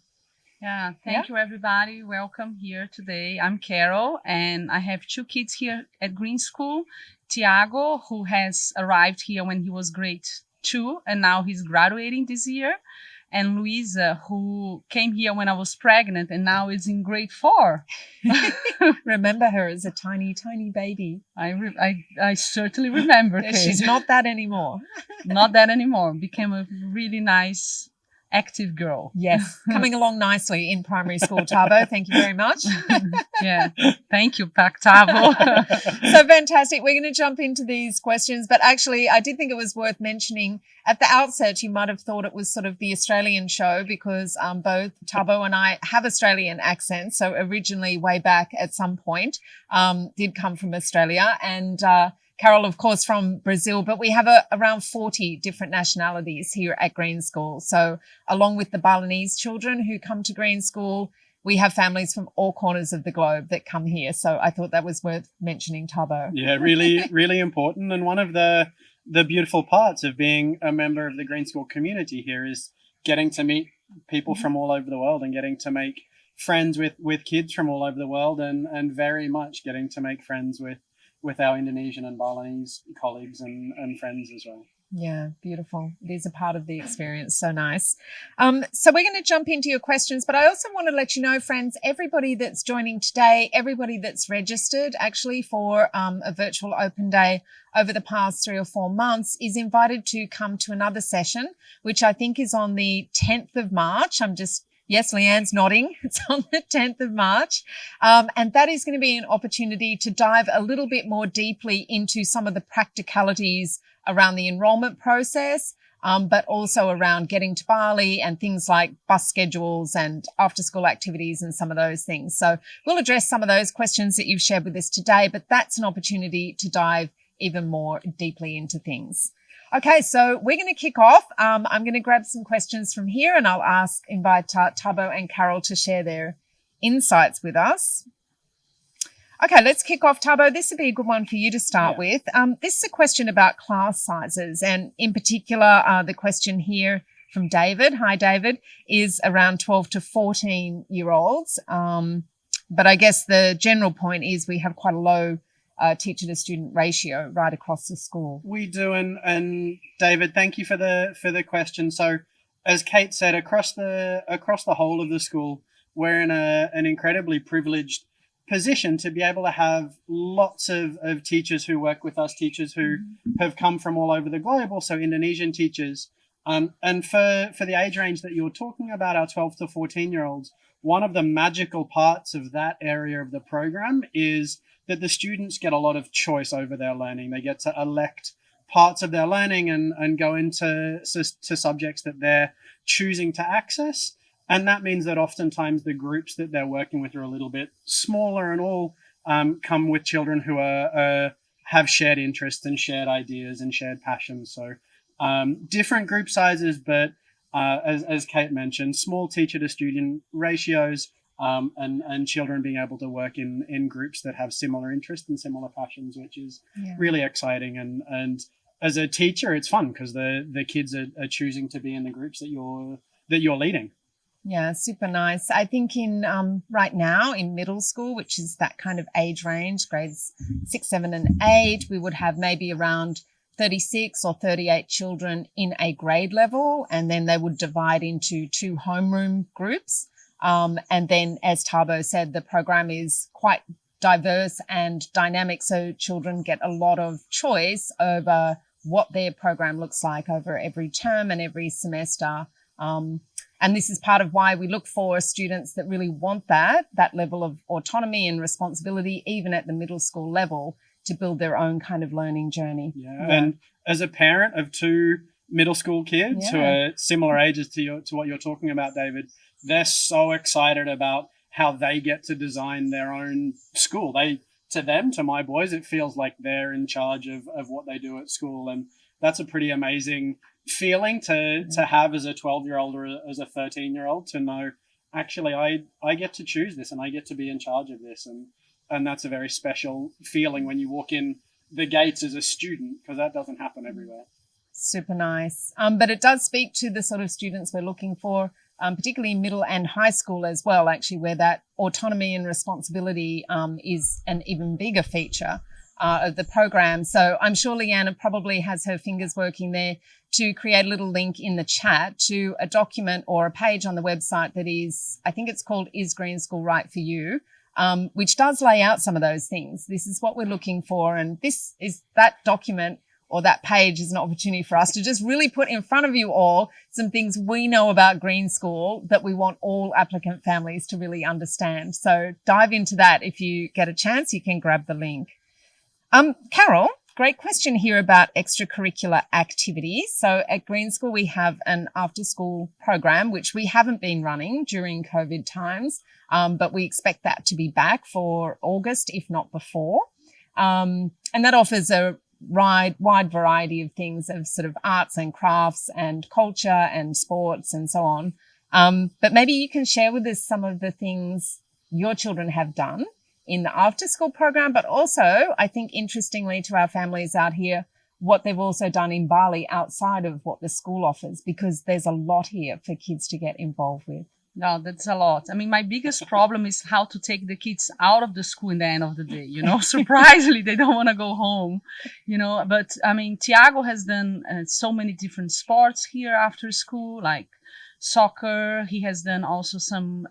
Yeah, thank you, everybody. Welcome here today. I'm Carol, and I have 2 kids here at Green School. Thiago, who has arrived here when he was grade 2, and now he's graduating this year. And Luisa, who came here when I was pregnant and now is in grade 4.
Remember her as a tiny, tiny baby.
I certainly remember her.
She's not that anymore.
Not that anymore. Became a really nice, active girl.
Yes, coming along nicely in primary school, Thabo. Thank you very much.
Yeah, thank you, Thabo.
So fantastic. We're going to jump into these questions, but actually I did think it was worth mentioning at the outset, you might have thought it was sort of the Australian show because both Thabo and I have Australian accents. So originally way back at some point did come from Australia, and Carol, of course, from Brazil, but we have around 40 different nationalities here at Green School. So along with the Balinese children who come to Green School, we have families from all corners of the globe that come here. So I thought that was worth mentioning, Thabo.
Yeah, really, really important. And one of the beautiful parts of being a member of the Green School community here is getting to meet people from all over the world and getting to make friends with kids from all over the world, and very much getting to make friends with our Indonesian and Balinese colleagues and friends as well.
Yeah, beautiful. It is a part of the experience. So nice. So we're going to jump into your questions, but I also want to let you know, friends, everybody that's joining today, everybody that's registered actually for a virtual open day over the past 3 or 4 months is invited to come to another session, which I think is on the 10th of March. Yes, Leanne's nodding. It's on the 10th of March. And that is going to be an opportunity to dive a little bit more deeply into some of the practicalities around the enrollment process, but also around getting to Bali and things like bus schedules and after school activities and some of those things. So we'll address some of those questions that you've shared with us today, but that's an opportunity to dive even more deeply into things. Okay, so we're going to kick off. I'm going to grab some questions from here and I'll invite Thabo and Carol to share their insights with us. Okay, let's kick off, Thabo. This would be a good one for you to start with. This is a question about class sizes, and in particular, the question here from David, hi David, is around 12 to 14-year-olds. But I guess the general point is we have quite a low teacher to student ratio right across the school.
We do, and David, thank you for the question. So, as Kate said, across the whole of the school, we're in an incredibly privileged position to be able to have lots of teachers who work with us, teachers who have come from all over the globe, also Indonesian teachers. And for the age range that you're talking about, our 12 to 14-year-olds, one of the magical parts of that area of the program is that the students get a lot of choice over their learning. They get to elect parts of their learning and go into subjects that they're choosing to access. And that means that oftentimes the groups that they're working with are a little bit smaller and all come with children who have shared interests and shared ideas and shared passions. So different group sizes, but as Kate mentioned, small teacher to student ratios and children being able to work in groups that have similar interests and similar passions, which is really exciting. And as a teacher, it's fun because the kids are choosing to be in the groups that you're leading.
Yeah, super nice. I think in right now in middle school, which is that kind of age range, grades 6, 7, and 8, we would have maybe around 36 or 38 children in a grade level, and then they would divide into 2 homeroom groups. And then, as Thabo said, the program is quite diverse and dynamic, so children get a lot of choice over what their program looks like over every term and every semester. And this is part of why we look for students that really want that level of autonomy and responsibility, even at the middle school level, to build their own kind of learning journey.
Yeah. And as a parent of 2 middle school kids who are similar ages to what you're talking about, David, they're so excited about how they get to design their own school. To my boys, it feels like they're in charge of what they do at school. And that's a pretty amazing feeling to have as a 12-year-old or as a 13-year-old, to know, actually, I get to choose this and I get to be in charge of this. And that's a very special feeling when you walk in the gates as a student, because that doesn't happen everywhere.
Super nice. But it does speak to the sort of students we're looking for, particularly middle and high school as well, actually, where that autonomy and responsibility is an even bigger feature of the program. So I'm sure Leanna probably has her fingers working there to create a little link in the chat to a document or a page on the website that is, I think it's called Is Green School Right for You, which does lay out some of those things. This is what we're looking for. And this is that document, or that page is an opportunity for us to just really put in front of you all some things we know about Green School that we want all applicant families to really understand. So dive into that. If you get a chance, you can grab the link. Carol, great question here about extracurricular activities. So at Green School, we have an after-school program, which we haven't been running during COVID times, but we expect that to be back for August, if not before. And that offers a wide variety of things, of sort of arts and crafts and culture and sports and so on. But maybe you can share with us some of the things your children have done in the after-school program, but also, I think, interestingly to our families out here, what they've also done in Bali outside of what the school offers, because there's a lot here for kids to get involved with.
No, that's a lot. I mean, my biggest problem is how to take the kids out of the school in the end of the day. Surprisingly, they don't want to go home, But I mean, Tiago has done so many different sports here after school, like soccer. He has done also some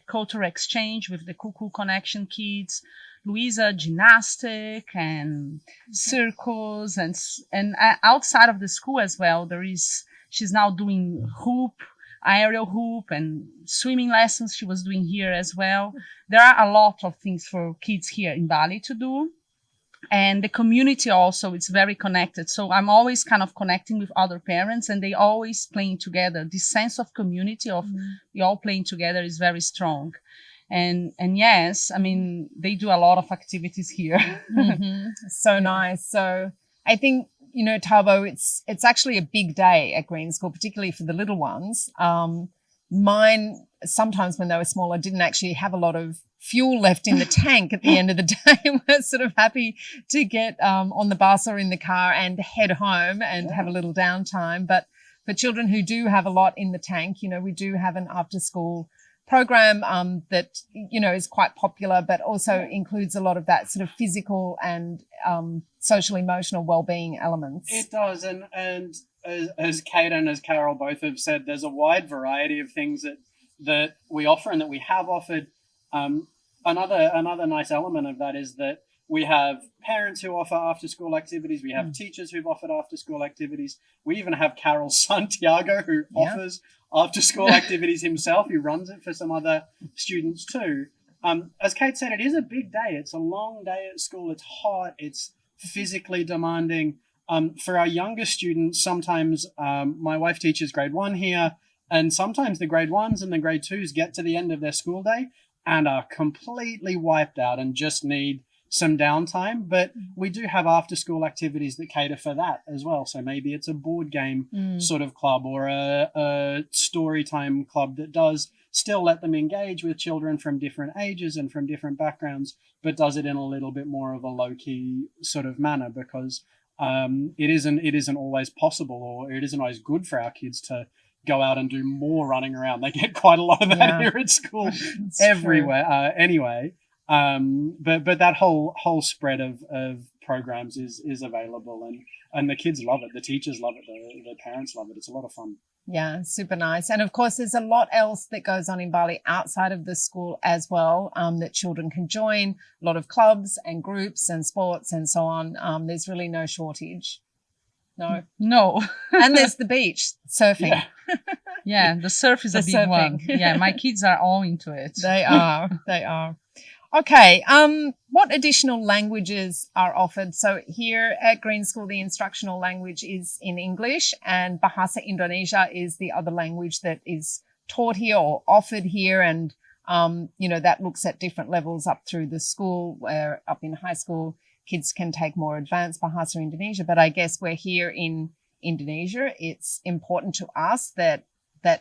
cultural exchange with the Cuckoo Connection kids. Luisa, gymnastic and circles, and outside of the school as well. She's now doing aerial hoop and swimming lessons she was doing here as well. There are a lot of things for kids here in Bali to do. And the community also, it's very connected. So I'm always kind of connecting with other parents and they always playing together. This sense of community of we all playing together is very strong. And yes, I mean, they do a lot of activities here.
So nice. So I think, Thabo, it's actually a big day at Green School, particularly for the little ones. Mine, sometimes when they were smaller, didn't actually have a lot of fuel left in the tank at the end of the day. We're sort of happy to get on the bus or in the car and head home and have a little downtime. But for children who do have a lot in the tank, we do have an after-school program that is quite popular, but also includes a lot of that sort of physical and social emotional well-being elements.
It does, and as Kate and as Carol both have said, there's a wide variety of things that we offer and that we have offered. Another nice element of that is that we have parents who offer after-school activities. We have teachers who've offered after-school activities. We even have Carol's son, Tiago, who offers after-school activities himself. He runs it for some other students too. As Kate said, it is a big day. It's a long day at school. It's hot. It's physically demanding. For our younger students, sometimes my wife teaches grade 1 here, and sometimes the grade 1s and the grade 2s get to the end of their school day and are completely wiped out and just need some downtime. But we do have after school activities that cater for that as well. So maybe it's a board game sort of club or a story time club that does still let them engage with children from different ages and from different backgrounds, but does it in a little bit more of a low-key sort of manner, because it isn't always possible, or it isn't always good for our kids to go out and do more running around. They get quite a lot of that here at school everywhere. Anyway, but that whole spread of programs is available, and the kids love it. The teachers love it. The parents love it. It's a lot of fun.
Yeah, super nice. And of course, there's a lot else that goes on in Bali outside of the school as well, that children can join. A lot of clubs and groups and sports and so on. There's really no shortage. No. And there's the beach, surfing.
Yeah, the surf is a big one. Yeah, my kids are all into it.
They are. Okay, what additional languages are offered? So here at Green School, the instructional language is in English, and Bahasa Indonesia is the other language that is taught here or offered here. And, that looks at different levels up through the school, where up in high school, kids can take more advanced Bahasa Indonesia. But I guess we're here in Indonesia. It's important to us that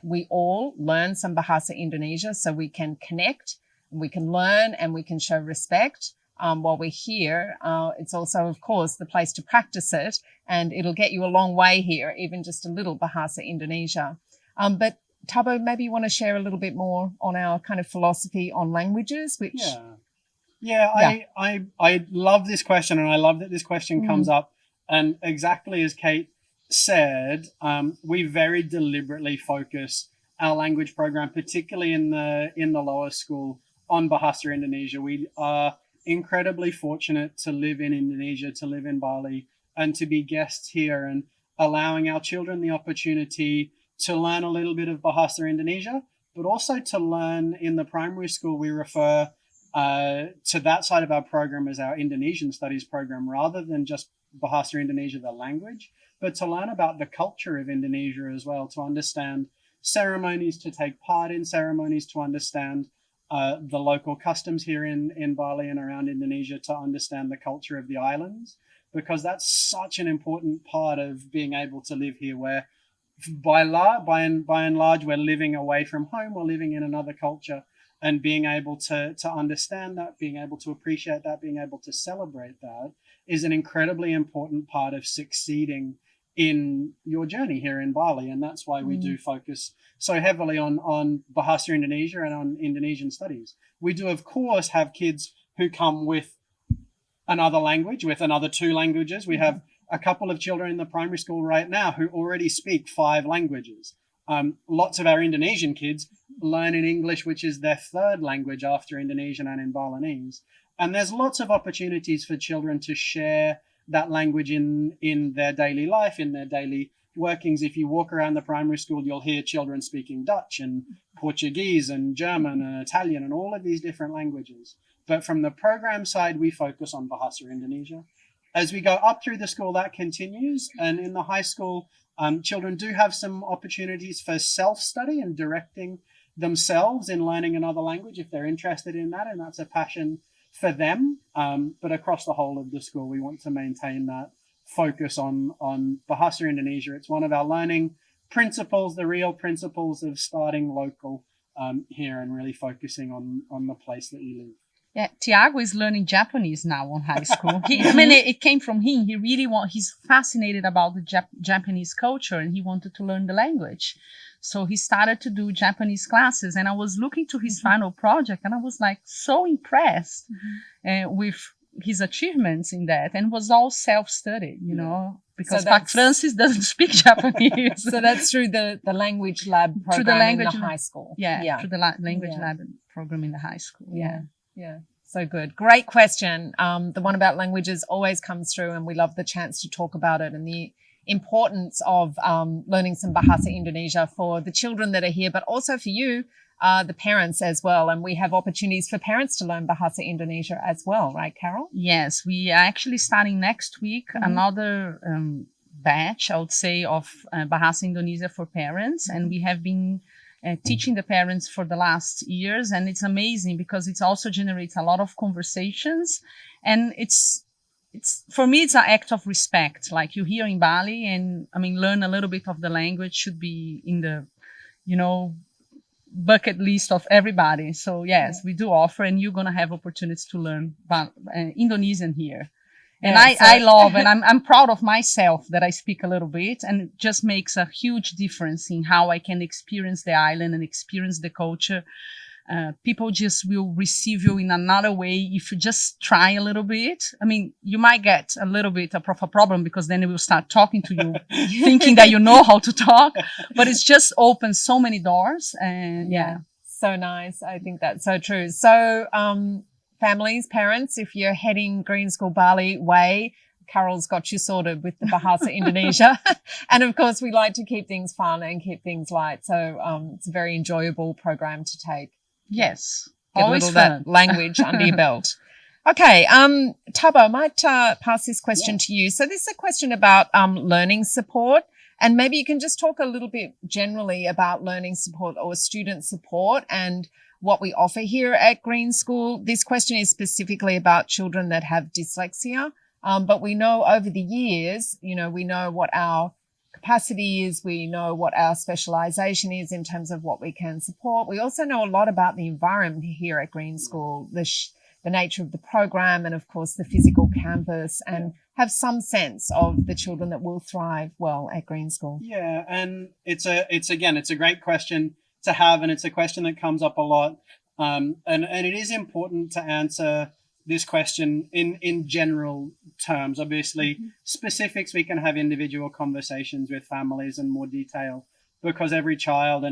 we all learn some Bahasa Indonesia so we can connect, we can learn, and we can show respect while we're here. It's also, of course, the place to practice it, and it'll get you a long way here, even just a little Bahasa Indonesia. But Thabo, maybe you want to share a little bit more on our kind of philosophy on languages, which...
I love this question, and I love that this question comes up. And exactly as Kate said, we very deliberately focus our language program, particularly in the lower school, on Bahasa Indonesia. We are incredibly fortunate to live in Indonesia, to live in Bali, and to be guests here, and allowing our children the opportunity to learn a little bit of Bahasa Indonesia, but also to learn in the primary school. We refer to that side of our program as our Indonesian studies program, rather than just Bahasa Indonesia, the language, but to learn about the culture of Indonesia as well, to understand ceremonies, to take part in ceremonies, to understand the local customs here in Bali and around Indonesia, to understand the culture of the islands, because that's such an important part of being able to live here, where by and large, we're living away from home, we're living in another culture. And being able to understand that, being able to appreciate that, being able to celebrate that is an incredibly important part of succeeding in your journey here in Bali. And that's why we do focus so heavily on Bahasa Indonesia and on Indonesian studies. We do, of course, have kids who come with another language, with another 2 languages. We have a couple of children in the primary school right now who already speak 5 languages. Lots of our Indonesian kids learn in English, which is their 3rd language after Indonesian and in Balinese. And there's lots of opportunities for children to share that language in their daily life, in their daily workings. If you walk around the primary school, you'll hear children speaking Dutch and Portuguese and German and Italian and all of these different languages. But from the program side, we focus on Bahasa Indonesia. As we go up through the school, that continues. And in the high school, children do have some opportunities for self-study and directing themselves in learning another language if they're interested in that, and that's a passion for them. But across the whole of the school, we want to maintain that focus on Bahasa Indonesia. It's one of our learning principles, the real principles of starting local here and really focusing on the place that you live.
Yeah, Thiago is learning Japanese now on high school. It came from him. He's fascinated about the Japanese culture, and he wanted to learn the language. So he started to do Japanese classes, and I was looking to his final project, and I was like so impressed with his achievements in that, and was all self-study, because Pak Francis doesn't speak Japanese.
So that's through the language lab program in the high school.
Yeah, through the language lab program in the high school.
Yeah. So good. Great question. The one about languages always comes through, and we love the chance to talk about it and the importance of learning some Bahasa Indonesia for the children that are here, but also for you, the parents as well. And we have opportunities for parents to learn Bahasa Indonesia as well, right, Carol?
Yes, we are actually starting next week another batch, I would say, of Bahasa Indonesia for parents. And we have been teaching the parents for the last years, and it's amazing because it also generates a lot of conversations, and it's for me it's an act of respect. Like, you're here in Bali, and learn a little bit of the language should be in the bucket list of everybody. So yes, we do offer, and you're gonna have opportunities to learn Indonesian here. And I love, and I'm proud of myself that I speak a little bit, and it just makes a huge difference in how I can experience the island and experience the culture. People just will receive you in another way if you just try a little bit. You might get a little bit of a problem, because then they will start talking to you, thinking that you know how to talk, but it's just opened so many doors. And
so nice. I think that's so true. So, families, parents, if you're heading Green School Bali way, Carol's got you sorted with the Bahasa Indonesia. And of course, we like to keep things fun and keep things light. So it's a very enjoyable program to take.
Yes.
Get
always
a little
fun.
That language under your belt. Okay. Thabo, I might pass this question to you. So this is a question about learning support. And maybe you can just talk a little bit generally about learning support or student support and what we offer here at Green School. This question is specifically about children that have dyslexia. But we know over the years, we know what our capacity is. We know what our specialization is in terms of what we can support. We also know a lot about the environment here at Green School, the nature of the program, and of course the physical campus, and have some sense of the children that will thrive well at Green School.
Yeah, and it's a great question to have, and it's a question that comes up a lot, and it is important to answer this question in general terms. Obviously, specifics, we can have individual conversations with families in more detail, because every child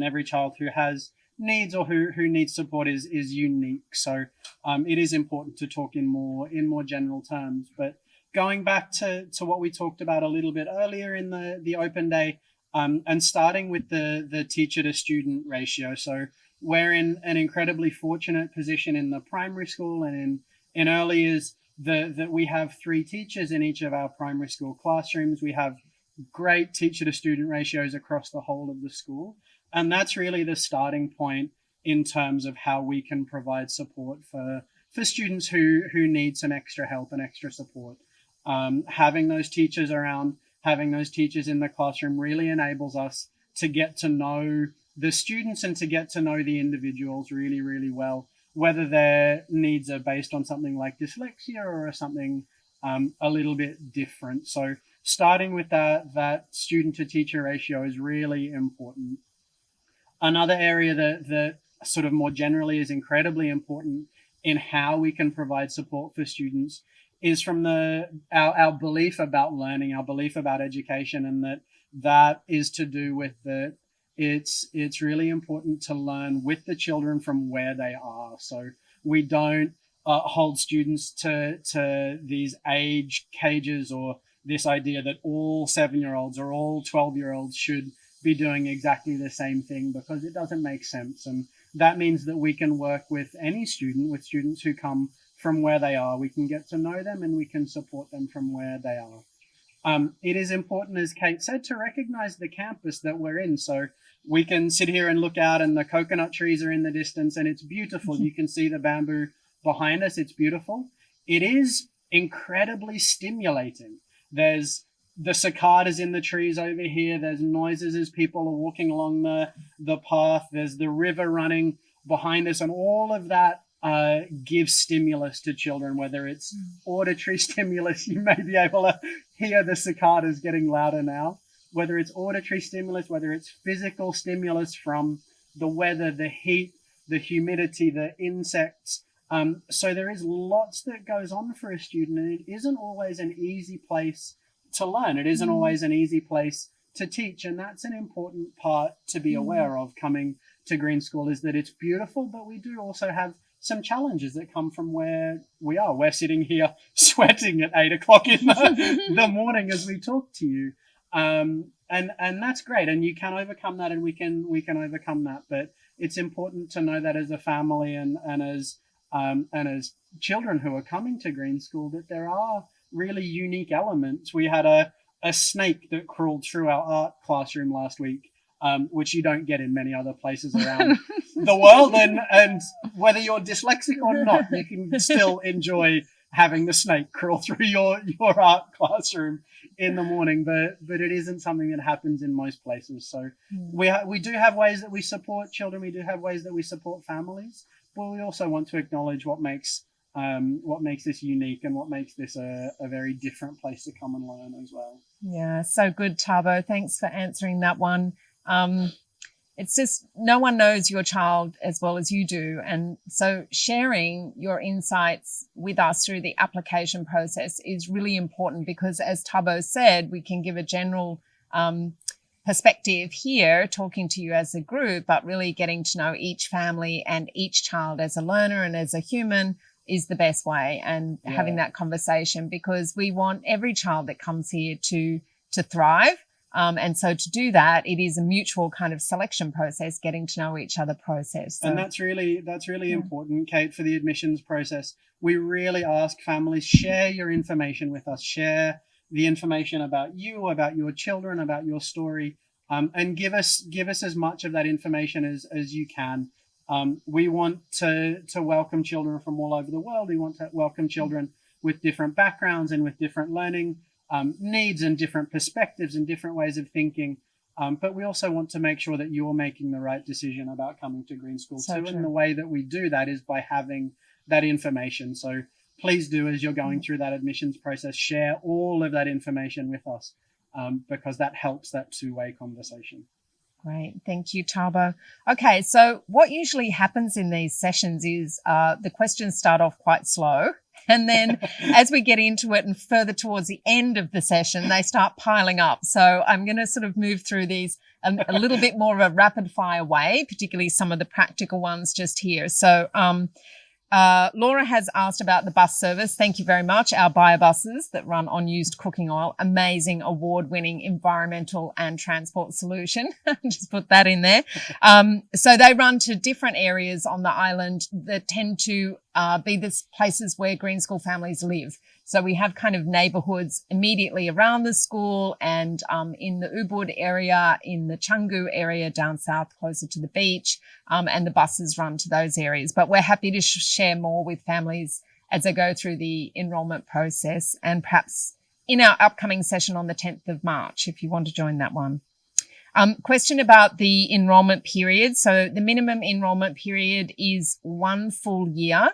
who has needs or who needs support is unique. So it is important to talk in more general terms. But going back to what we talked about a little bit earlier in the open day, and starting with the teacher to student ratio. So we're in an incredibly fortunate position in the primary school and in early years that we have 3 teachers in each of our primary school classrooms. We have great teacher to student ratios across the whole of the school. And that's really the starting point in terms of how we can provide support for students who need some extra help and extra support. Having those teachers around, having those teachers in the classroom really enables us to get to know the students and to get to know the individuals really, really well, whether their needs are based on something like dyslexia or something a little bit different. So starting with that student to teacher ratio is really important. Another area that sort of more generally is incredibly important in how we can provide support for students is from our belief about learning, our belief about education, and that is to do with it's really important to learn with the children from where they are. So we don't hold students to these age cages or this idea that all 7-year-olds or all 12-year-olds should be doing exactly the same thing, because it doesn't make sense. And that means that we can work with any student, with students who come from where they are. We can get to know them and we can support them from where they are. It is important, as Kate said, to recognize the campus that we're in. So we can sit here and look out and the coconut trees are in the distance and it's beautiful. You can see the bamboo behind us. It's beautiful. It is incredibly stimulating. There's the cicadas in the trees over here. There's noises as people are walking along the path. There's the river running behind us, and all of that gives stimulus to children, whether it's auditory stimulus. You may be able to hear the cicadas getting louder now. Whether it's auditory stimulus, whether it's physical stimulus from the weather, the heat, the humidity, the insects. So there is lots that goes on for a student, and it isn't always an easy place to learn. It isn't always an easy place to teach, and that's an important part to be aware of coming to Green School, is that it's beautiful, but we do also have some challenges that come from where we are. We're sitting here sweating at 8 o'clock in the morning as we talk to you. And that's great. And you can overcome that, and we can overcome that. But it's important to know that as a family and as children who are coming to Green School, that there are really unique elements. We had a snake that crawled through our art classroom last week, which you don't get in many other places around the world. And whether you're dyslexic or not, you can still enjoy having the snake crawl through your art classroom in the morning, but it isn't something that happens in most places. So we do have ways that we support children. We do have ways that we support families, but we also want to acknowledge what makes this unique and what makes this a very different place to come and learn as well.
Yeah, so good, Thabo. Thanks for answering that one. It's just no one knows your child as well as you do. And so sharing your insights with us through the application process is really important, because as Thabo said, we can give a general perspective here, talking to you as a group, but really getting to know each family and each child as a learner and as a human is the best way, and having that conversation, because we want every child that comes here to thrive. And so to do that, it is a mutual kind of selection process, getting to know each other process. So,
and that's really important, Kate, for the admissions process. We really ask families, share your information with us, share the information about you, about your children, about your story, and give us as much of that information as you can. We want to welcome children from all over the world. We want to welcome children with different backgrounds and with different learning needs and different perspectives and different ways of thinking. But we also want to make sure that you're making the right decision about coming to Green School too. And the way that we do that is by having that information. So please do, as you're going through that admissions process, share all of that information with us, because that helps that two-way conversation.
Great. Thank you, Thabo. Okay, so what usually happens in these sessions is the questions start off quite slow, and then as we get into it and further towards the end of the session, they start piling up. So I'm going to sort of move through these a little bit more of a rapid fire way, particularly some of the practical ones just here. So Laura has asked about the bus service. Thank you very much. Our biobuses that run on used cooking oil, amazing award-winning environmental and transport solution. Just put that in there. So they run to different areas on the island that tend to be the places where Green School families live. So we have kind of neighbourhoods immediately around the school and in the Ubud area, in the Canggu area down south closer to the beach, and the buses run to those areas. But we're happy to share more with families as they go through the enrolment process, and perhaps in our upcoming session on the 10th of March, if you want to join that one. Question about the enrolment period. So the minimum enrolment period is 1 full year.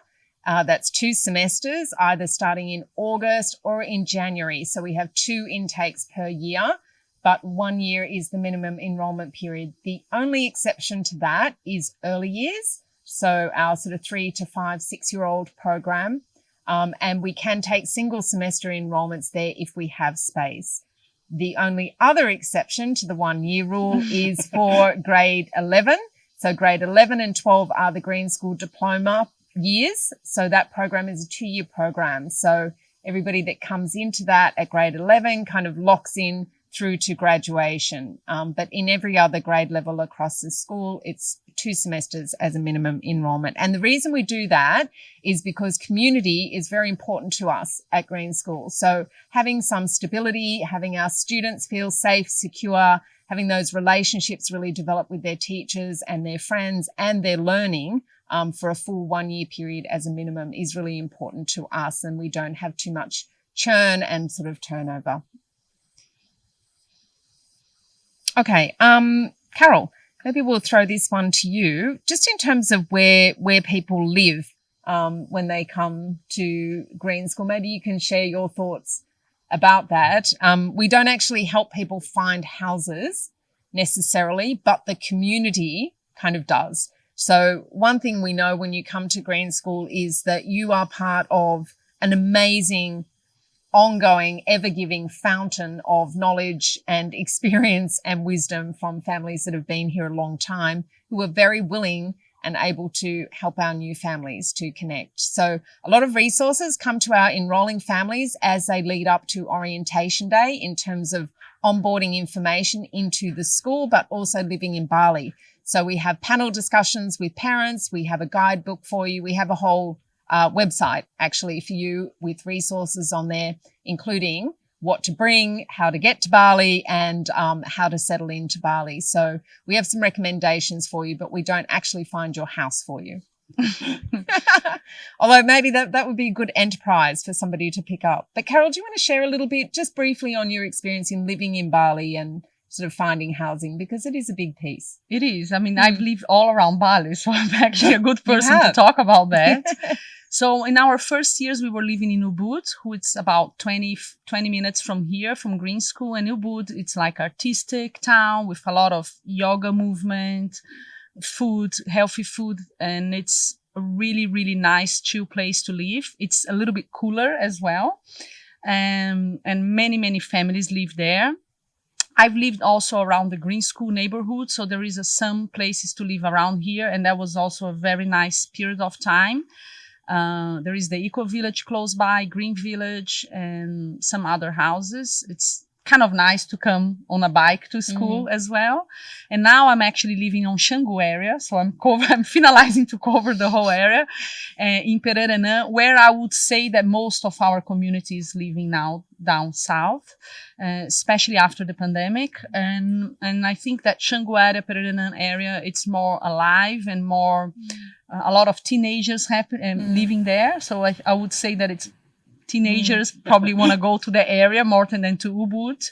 That's 2 semesters, either starting in August or in January. So we have 2 intakes per year, but 1 year is the minimum enrolment period. The only exception to that is early years. So our sort of 3 to 5, 6-year-old program. And we can take single semester enrolments there if we have space. The only other exception to the 1 year rule is for grade 11. So grade 11 and 12 are the Green School Diploma years. So that program is a 2-year program. So everybody that comes into that at grade 11 kind of locks in through to graduation. But in every other grade level across the school, it's 2 semesters as a minimum enrolment. And the reason we do that is because community is very important to us at Green School. So having some stability, having our students feel safe, secure, having those relationships really develop with their teachers and their friends and their learning for a full 1 year period as a minimum is really important to us, and we don't have too much churn and sort of turnover. Okay, Carol, maybe we'll throw this one to you, just in terms of where people live when they come to Green School. Maybe you can share your thoughts about that. We don't actually help people find houses necessarily, but the community kind of does. So one thing we know when you come to Green School is that you are part of an amazing, ongoing, ever-giving fountain of knowledge and experience and wisdom from families that have been here a long time, who are very willing and able to help our new families to connect. So a lot of resources come to our enrolling families as they lead up to orientation day in terms of onboarding information into the school, but also living in Bali. So we have panel discussions with parents. We have a guidebook for you. We have a whole website actually for you with resources on there, including what to bring, how to get to Bali, and how to settle into Bali. So we have some recommendations for you, but we don't actually find your house for you. Although maybe that would be a good enterprise for somebody to pick up. But Carol, do you want to share a little bit just briefly on your experience in living in Bali and sort of finding housing, because it is a big piece.
It is. I mean, I've lived all around Bali, so I'm actually a good person to talk about that. So in our first years, we were living in Ubud, which is about 20 minutes from here, from Green School. And Ubud, it's like artistic town with a lot of yoga movement, food, healthy food. And it's a really, really nice, chill place to live. It's a little bit cooler as well. And many, many families live there. I've lived also around the Green School neighborhood, so there is some places to live around here, and that was also a very nice period of time. There is the Eco Village close by, Green Village, and some other houses. It's kind of nice to come on a bike to school as well. And now I'm actually living on Canggu area, so I'm finalizing to cover the whole area in Pereira, where I would say that most of our community is living now down south, especially after the pandemic. And I think that Canggu area, Pereira area, it's more alive and more, a lot of teenagers living there. So I would say that it's teenagers probably want to go to the area more than to Ubud,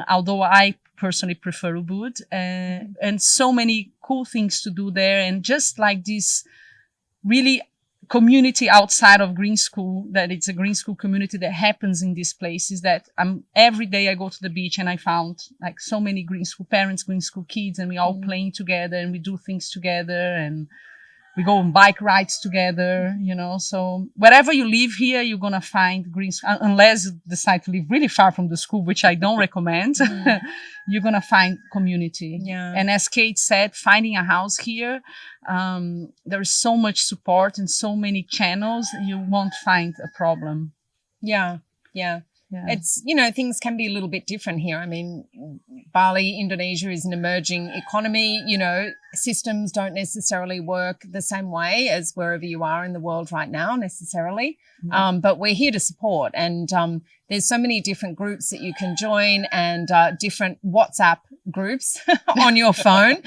although I personally prefer Ubud. And so many cool things to do there. And just like this really community outside of Green School, that it's a Green School community that happens in these places, that every day I go to the beach and I found like so many Green School parents, Green School kids, and we all playing together and we do things together and we go on bike rides together, you know. So wherever you live here, you're going to find Green School, unless you decide to live really far from the school, which I don't recommend. You're going to find community. Yeah. And as Kate said, finding a house here, there is so much support and so many channels, you won't find a problem.
Yeah. It's, you know, things can be a little bit different here. I mean, Bali, Indonesia is an emerging economy. You know, systems don't necessarily work the same way as wherever you are in the world right now necessarily. But we're here to support. And there's so many different groups that you can join and different WhatsApp groups on your phone,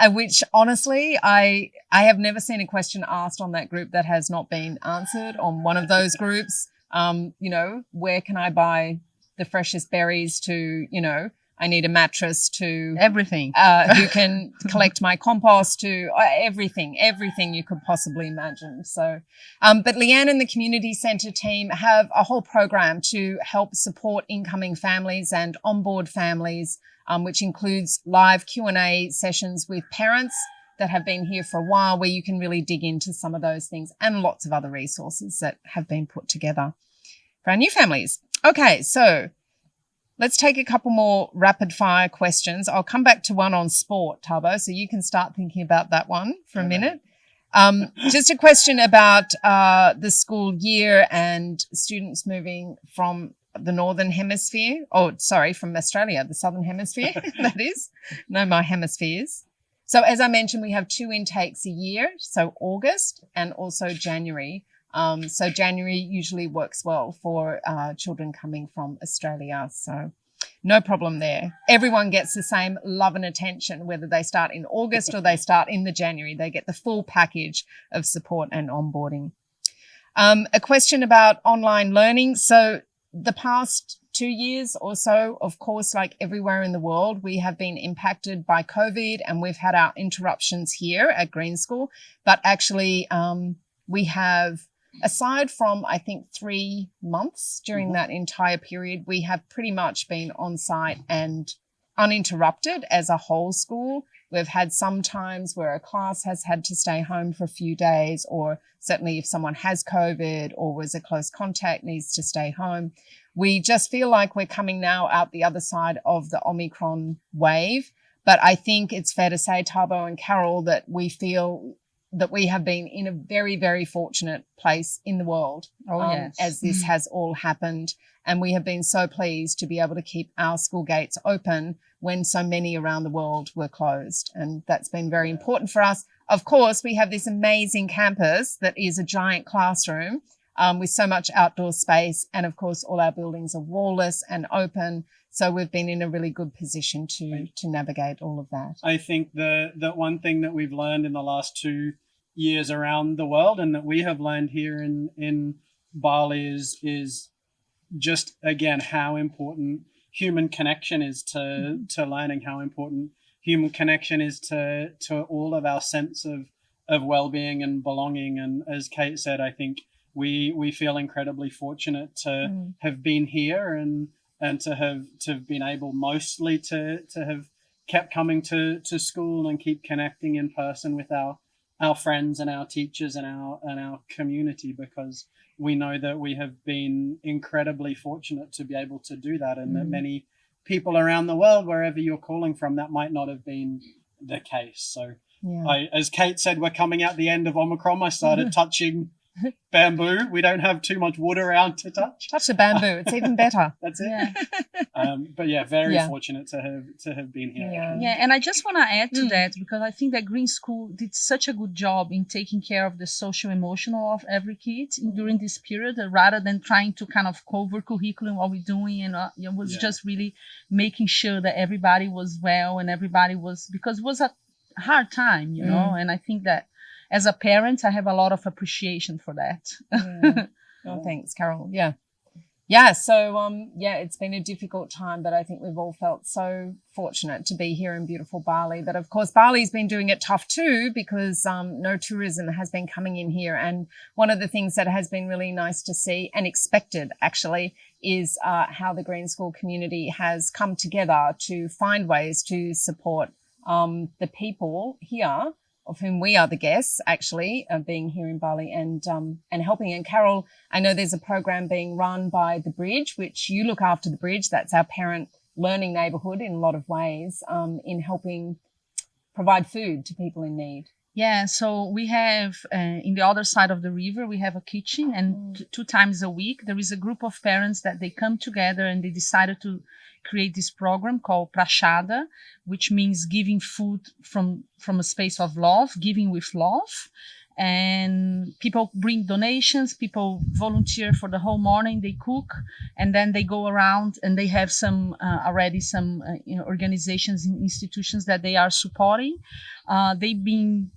which honestly, I have never seen a question asked on that group that has not been answered on one of those groups. You know, where can I buy the freshest berries to, you know, I need a mattress to
everything.
Who can collect my compost to everything you could possibly imagine. So, but Leanne and the community centre team have a whole program to help support incoming families and onboard families, which includes live Q&A sessions with parents that have been here for a while, where you can really dig into some of those things, and lots of other resources that have been put together for our new families. Okay, so let's take a couple more rapid fire questions. I'll come back to one on sport, Thabo, so you can start thinking about that one for a minute. Just a question about the school year and students moving from the Northern Hemisphere. From Australia, the Southern Hemisphere, that is. No, my hemispheres. So as I mentioned, we have 2 intakes a year, so August and also January. So January usually works well for children coming from Australia. So no problem there. Everyone gets the same love and attention, whether they start in August or they start in the January. They get the full package of support and onboarding. A question about online learning. So the past 2 years or so, of course, like everywhere in the world, we have been impacted by COVID, and we've had our interruptions here at Green School. But actually, we have, aside from, I think, 3 months during that entire period, we have pretty much been on site and uninterrupted as a whole school. We've had some times where a class has had to stay home for a few days, or certainly if someone has COVID or was a close contact, needs to stay home. We just feel like we're coming now out the other side of the Omicron wave. But I think it's fair to say, Thabo and Carol, that we feel that we have been in a very, very fortunate place in the world as this has all happened. And we have been so pleased to be able to keep our school gates open when so many around the world were closed. And that's been very important for us. Of course, we have this amazing campus that is a giant classroom with so much outdoor space. And of course, all our buildings are wall-less and open. So we've been in a really good position to navigate all of that.
I think the one thing that we've learned in the last 2 years around the world, and that we have learned here in Bali, is just, again, how important human connection is to learning, how important human connection is to all of our sense of well-being and belonging. And as Kate said, I think we feel incredibly fortunate to have been here and to have been able mostly to have kept coming to school and keep connecting in person with our friends and our teachers and our community, because we know that we have been incredibly fortunate to be able to do that, and that many people around the world, wherever you're calling from, that might not have been the case. So as Kate said, we're coming out the end of Omicron. I started touching bamboo. We don't have too much wood around to touch.
Touch the bamboo. It's even better.
That's it. Yeah. But yeah, very fortunate to have been here.
Yeah, and I just want to add to that, because I think that Green School did such a good job in taking care of the social emotional of every kid during this period, rather than trying to kind of cover curriculum, what we're doing, and it was just really making sure that everybody was well and everybody was, because it was a hard time, you know, and I think that as a parent, I have a lot of appreciation for that.
Oh, thanks, Carol. Yeah. So, it's been a difficult time, but I think we've all felt so fortunate to be here in beautiful Bali. But of course, Bali's been doing it tough too, because no tourism has been coming in here. And one of the things that has been really nice to see, and expected actually, is how the Green School community has come together to find ways to support the people here, of whom we are the guests, actually, being here in Bali and helping. And Carol, I know there's a program being run by The Bridge, which you look after The Bridge. That's our parent learning neighbourhood in a lot of ways, in helping provide food to people in need.
Yeah, so we have, in the other side of the river, we have a kitchen, and 2 times a week, there is a group of parents that they come together and they decided to create this program called Prashada, which means giving food from a space of love, giving with love. And people bring donations, people volunteer for the whole morning, they cook, and then they go around and they have some organizations and institutions that they are supporting. They've been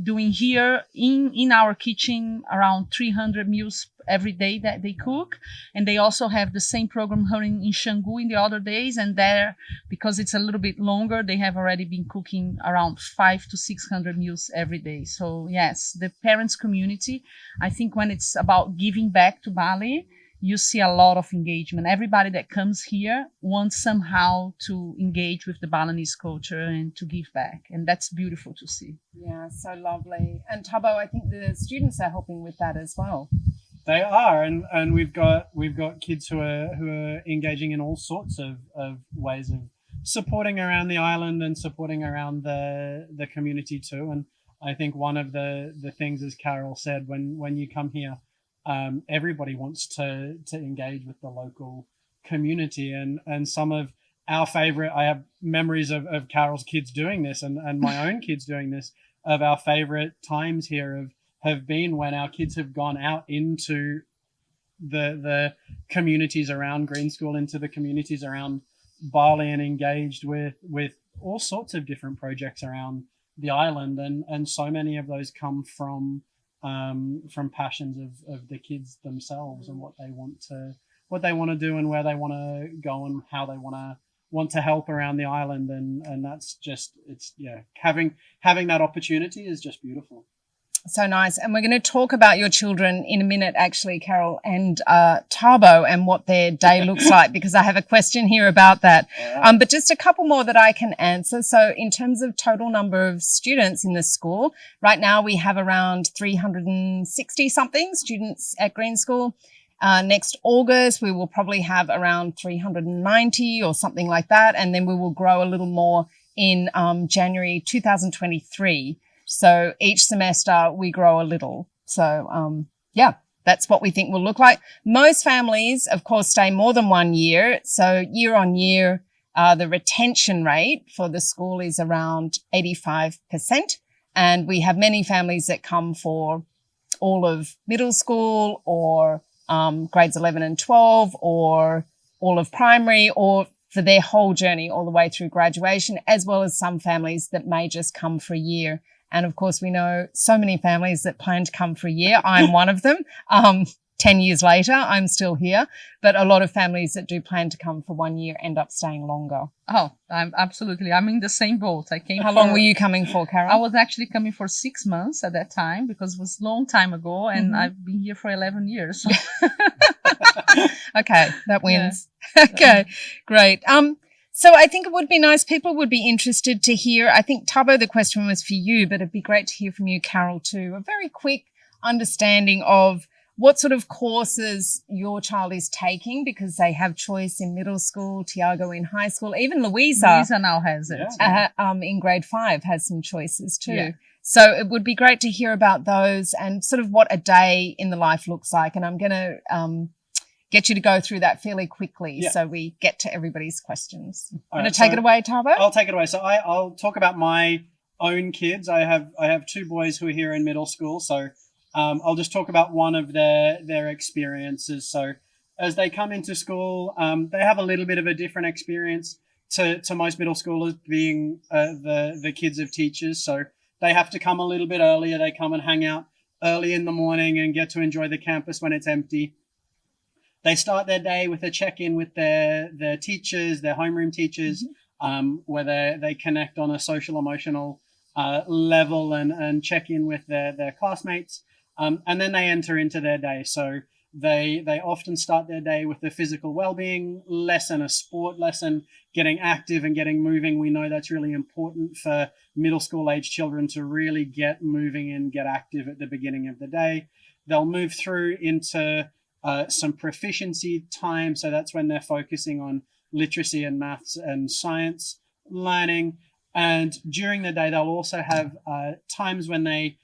doing here in our kitchen around 300 meals every day that they cook. And they also have the same program running in Xangu in the other days. And there, because it's a little bit longer, they have already been cooking around 500 to 600 meals every day. So yes, the parents community, I think when it's about giving back to Bali, you see a lot of engagement. Everybody that comes here wants somehow to engage with the Balinese culture and to give back. And that's beautiful to see.
Yeah, so lovely. And Thabo, I think the students are helping with that as well.
They are, and we've got kids who are engaging in all sorts of ways of supporting around the island and supporting around the community too. And I think one of the things, as Carol said, when you come here, everybody wants to engage with the local community, and some of our favorite, I have memories of Carol's kids doing this and my own kids doing this, of our favorite times here have been when our kids have gone out into the communities around Green School, into the communities around Bali, and engaged with all sorts of different projects around the island, and so many of those come from passions of the kids themselves and what they want to do and where they want to go and how they want to help around the island, and that's just, it's, yeah, having that opportunity is just beautiful.
So nice. And we're going to talk about your children in a minute, actually, Carol, and Thabo, and what their day looks like, because I have a question here about that. Right. But just a couple more that I can answer. So in terms of total number of students in the school, right now we have around 360 something students at Green School. Next August, we will probably have around 390 or something like that. And then we will grow a little more in January 2023. So each semester we grow a little. So, yeah, that's what we think will look like. Most families, of course, stay more than 1 year. So year on year, the retention rate for the school is around 85%. And we have many families that come for all of middle school, or grades 11 and 12, or all of primary, or for their whole journey all the way through graduation, as well as some families that may just come for a year. And of course, we know so many families that plan to come for a year. I'm one of them. 10 years later, I'm still here. But a lot of families that do plan to come for 1 year end up staying longer.
Oh, I'm in the same boat.
How long were you coming for, Carol?
I was actually coming for 6 months at that time, because it was a long time ago, and I've been here for 11 years. So.
Okay, that wins. Yeah. Okay, great. So I think it would be nice, people would be interested to hear, I think, Thabo, the question was for you, but it'd be great to hear from you, Carol, too. A very quick understanding of what sort of courses your child is taking, because they have choice in middle school, Tiago in high school, even Louisa
now has it.
In grade 5 has some choices too.
Yeah.
So it would be great to hear about those and sort of what a day in the life looks like. And I'm going to get you to go through that fairly quickly so we get to everybody's questions. Going to take it away, Thabo?
I'll take it away. So I'll talk about my own kids. I have 2 boys who are here in middle school. So I'll just talk about one of their experiences. So as they come into school, they have a little bit of a different experience to most middle schoolers, being the kids of teachers. So they have to come a little bit earlier. They come and hang out early in the morning and get to enjoy the campus when it's empty. They start their day with a check-in with their teachers, their homeroom teachers, where they connect on a social emotional level and check in with their classmates. And then they enter into their day. So they often start their day with a physical well-being lesson, a sport lesson, getting active and getting moving. We know that's really important for middle school age children to really get moving and get active at the beginning of the day. They'll move through into some proficiency time. So that's when they're focusing on literacy and maths and science learning. And during the day, they'll also have times when they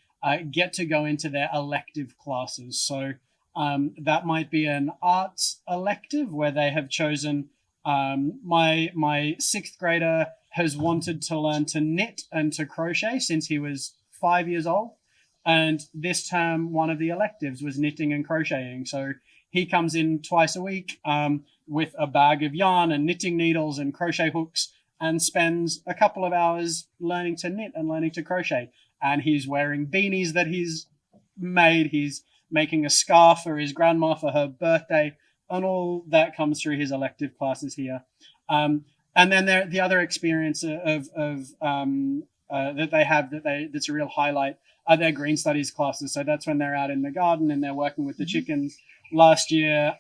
get to go into their elective classes. So that might be an arts elective where they have chosen, my 6th grader has wanted to learn to knit and to crochet since he was 5 years old. And this term, one of the electives was knitting and crocheting. So he comes in twice a week with a bag of yarn and knitting needles and crochet hooks, and spends a couple of hours learning to knit and learning to crochet. and he's wearing beanies that he's made. He's making a scarf for his grandma for her birthday, and all that comes through his elective classes here. And then the other experience that they have that's a real highlight are their green studies classes. So that's when they're out in the garden and they're working with the chickens. Last year,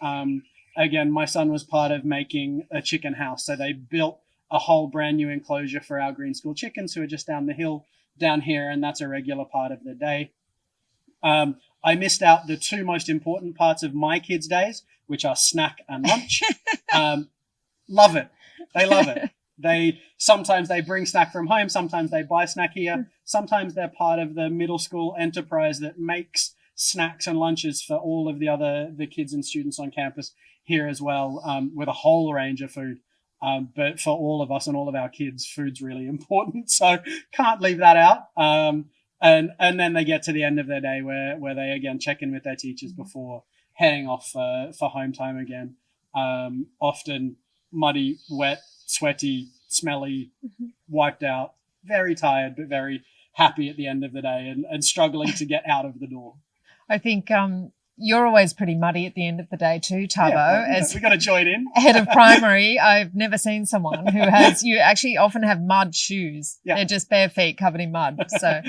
again, my son was part of making a chicken house. So they built a whole brand new enclosure for our green school chickens who are just down the hill down here, and that's a regular part of the day. I missed out the two most important parts of my kids' days, which are snack and lunch. Love it. They love it. Sometimes they bring snack from home. Sometimes they buy snack here. Sometimes they're part of the middle school enterprise that makes snacks and lunches for all of the kids and students on campus here as well, with a whole range of food. But for all of us and all of our kids, food's really important. So can't leave that out. And then they get to the end of their day where they again check in with their teachers before heading off for home time again. Often muddy, wet, sweaty, smelly, wiped out, very tired, but very happy at the end of the day and struggling to get out of the door.
I think you're always pretty muddy at the end of the day too, Thabo.
Yeah, we got to join in.
Head of primary, I've never seen someone who has, you actually often have mud shoes. Yeah. They're just bare feet covered in mud. So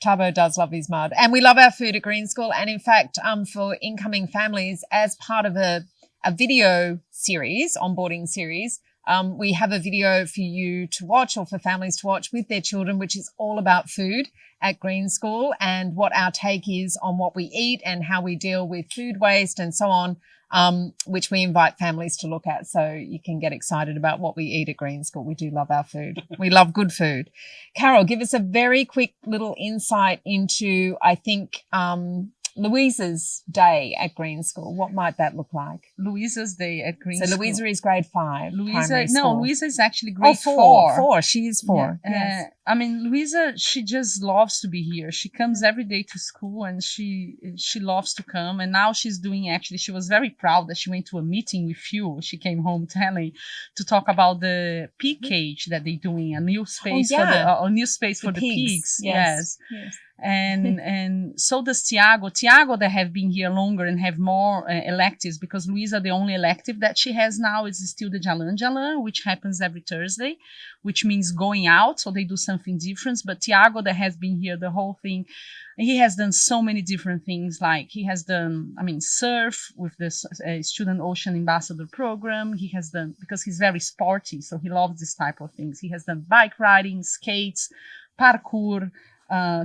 Thabo does love his mud. And we love our food at Green School. And in fact, for incoming families, as part of a video series, onboarding series, we have a video for you to watch or for families to watch with their children, which is all about food at Green School and what our take is on what we eat and how we deal with food waste and so on, which we invite families to look at. So you can get excited about what we eat at Green School. We do love our food. We love good food. Carol, give us a very quick little insight into, I think, Louisa's day at Green School. What might that look like?
Louisa's day at Green School.
So Louisa is grade 5.
Louisa is actually grade
4. 4. She is 4.
Yeah.
Yes.
I mean, Louisa, she just loves to be here. She comes every day to school and she loves to come. And now she's doing, actually, she was very proud that she went to a meeting with you. She came home to talk about the pig cage that they're doing, a new space for the pigs. Yes. And so does Tiago that have been here longer and have more electives, because Louisa, the only elective that she has now is still the Jalan, which happens every Thursday, which means going out. So they do something different. But Tiago that has been here the whole thing, he has done so many different things. Like he has done, surf with the Student Ocean Ambassador program. He has done, because he's very sporty, so he loves this type of things. He has done bike riding, skates, parkour,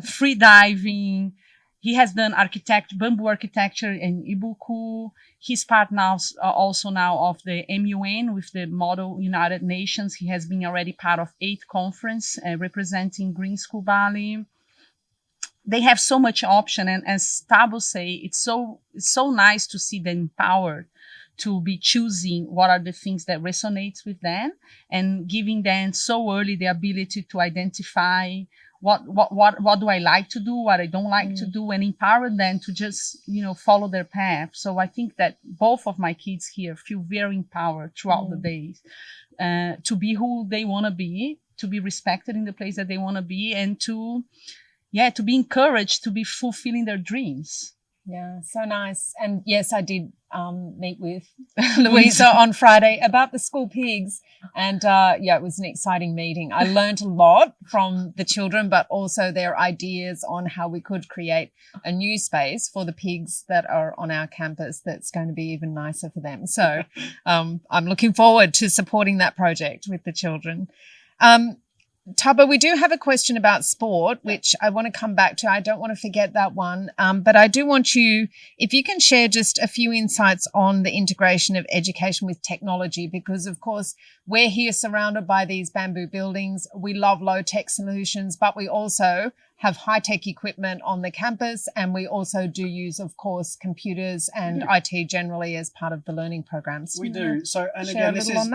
free diving. He has done bamboo architecture in Ibuku. He's part also now of the MUN with the Model United Nations. He has been already part of 8 conference representing Green School Bali. They have so much option, and as Thabo say, it's so nice to see them empowered to be choosing what are the things that resonates with them, and giving them so early the ability to identify what do I like to do, what I don't like to do, and empower them to just, follow their path. So I think that both of my kids here feel very empowered throughout the days, to be who they want to be respected in the place that they want to be, and to be encouraged to be fulfilling their dreams.
Yeah, so nice. And yes, I did meet with Louisa on Friday about the school pigs. And it was an exciting meeting. I learned a lot from the children, but also their ideas on how we could create a new space for the pigs that are on our campus that's going to be even nicer for them. So I'm looking forward to supporting that project with the children. Thabo, we do have a question about sport, which I want to come back to. I don't want to forget that one. But I do want you, if you can share just a few insights on the integration of education with technology, because, of course, we're here surrounded by these bamboo buildings. We love low-tech solutions, but we also have high-tech equipment on the campus, and we also do use, of course, computers and IT generally as part of the learning programs.
We do. So, and again, this is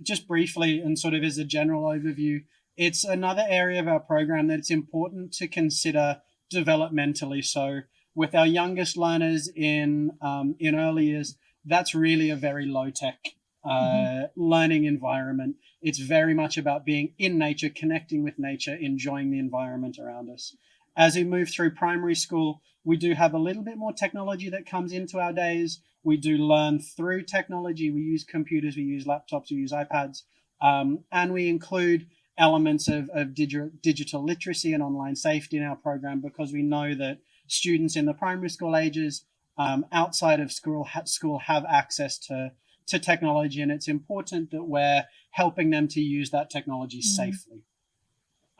just briefly and sort of as a general overview, it's another area of our program that it's important to consider developmentally. So with our youngest learners in early years, that's really a very low-tech learning environment. It's very much about being in nature, connecting with nature, enjoying the environment around us. As we move through primary school, we do have a little bit more technology that comes into our days. We do learn through technology. We use computers, we use laptops, we use iPads, and we include elements of digital literacy and online safety in our program, because we know that students in the primary school ages outside of school have access to technology, and it's important that we're helping them to use that technology safely.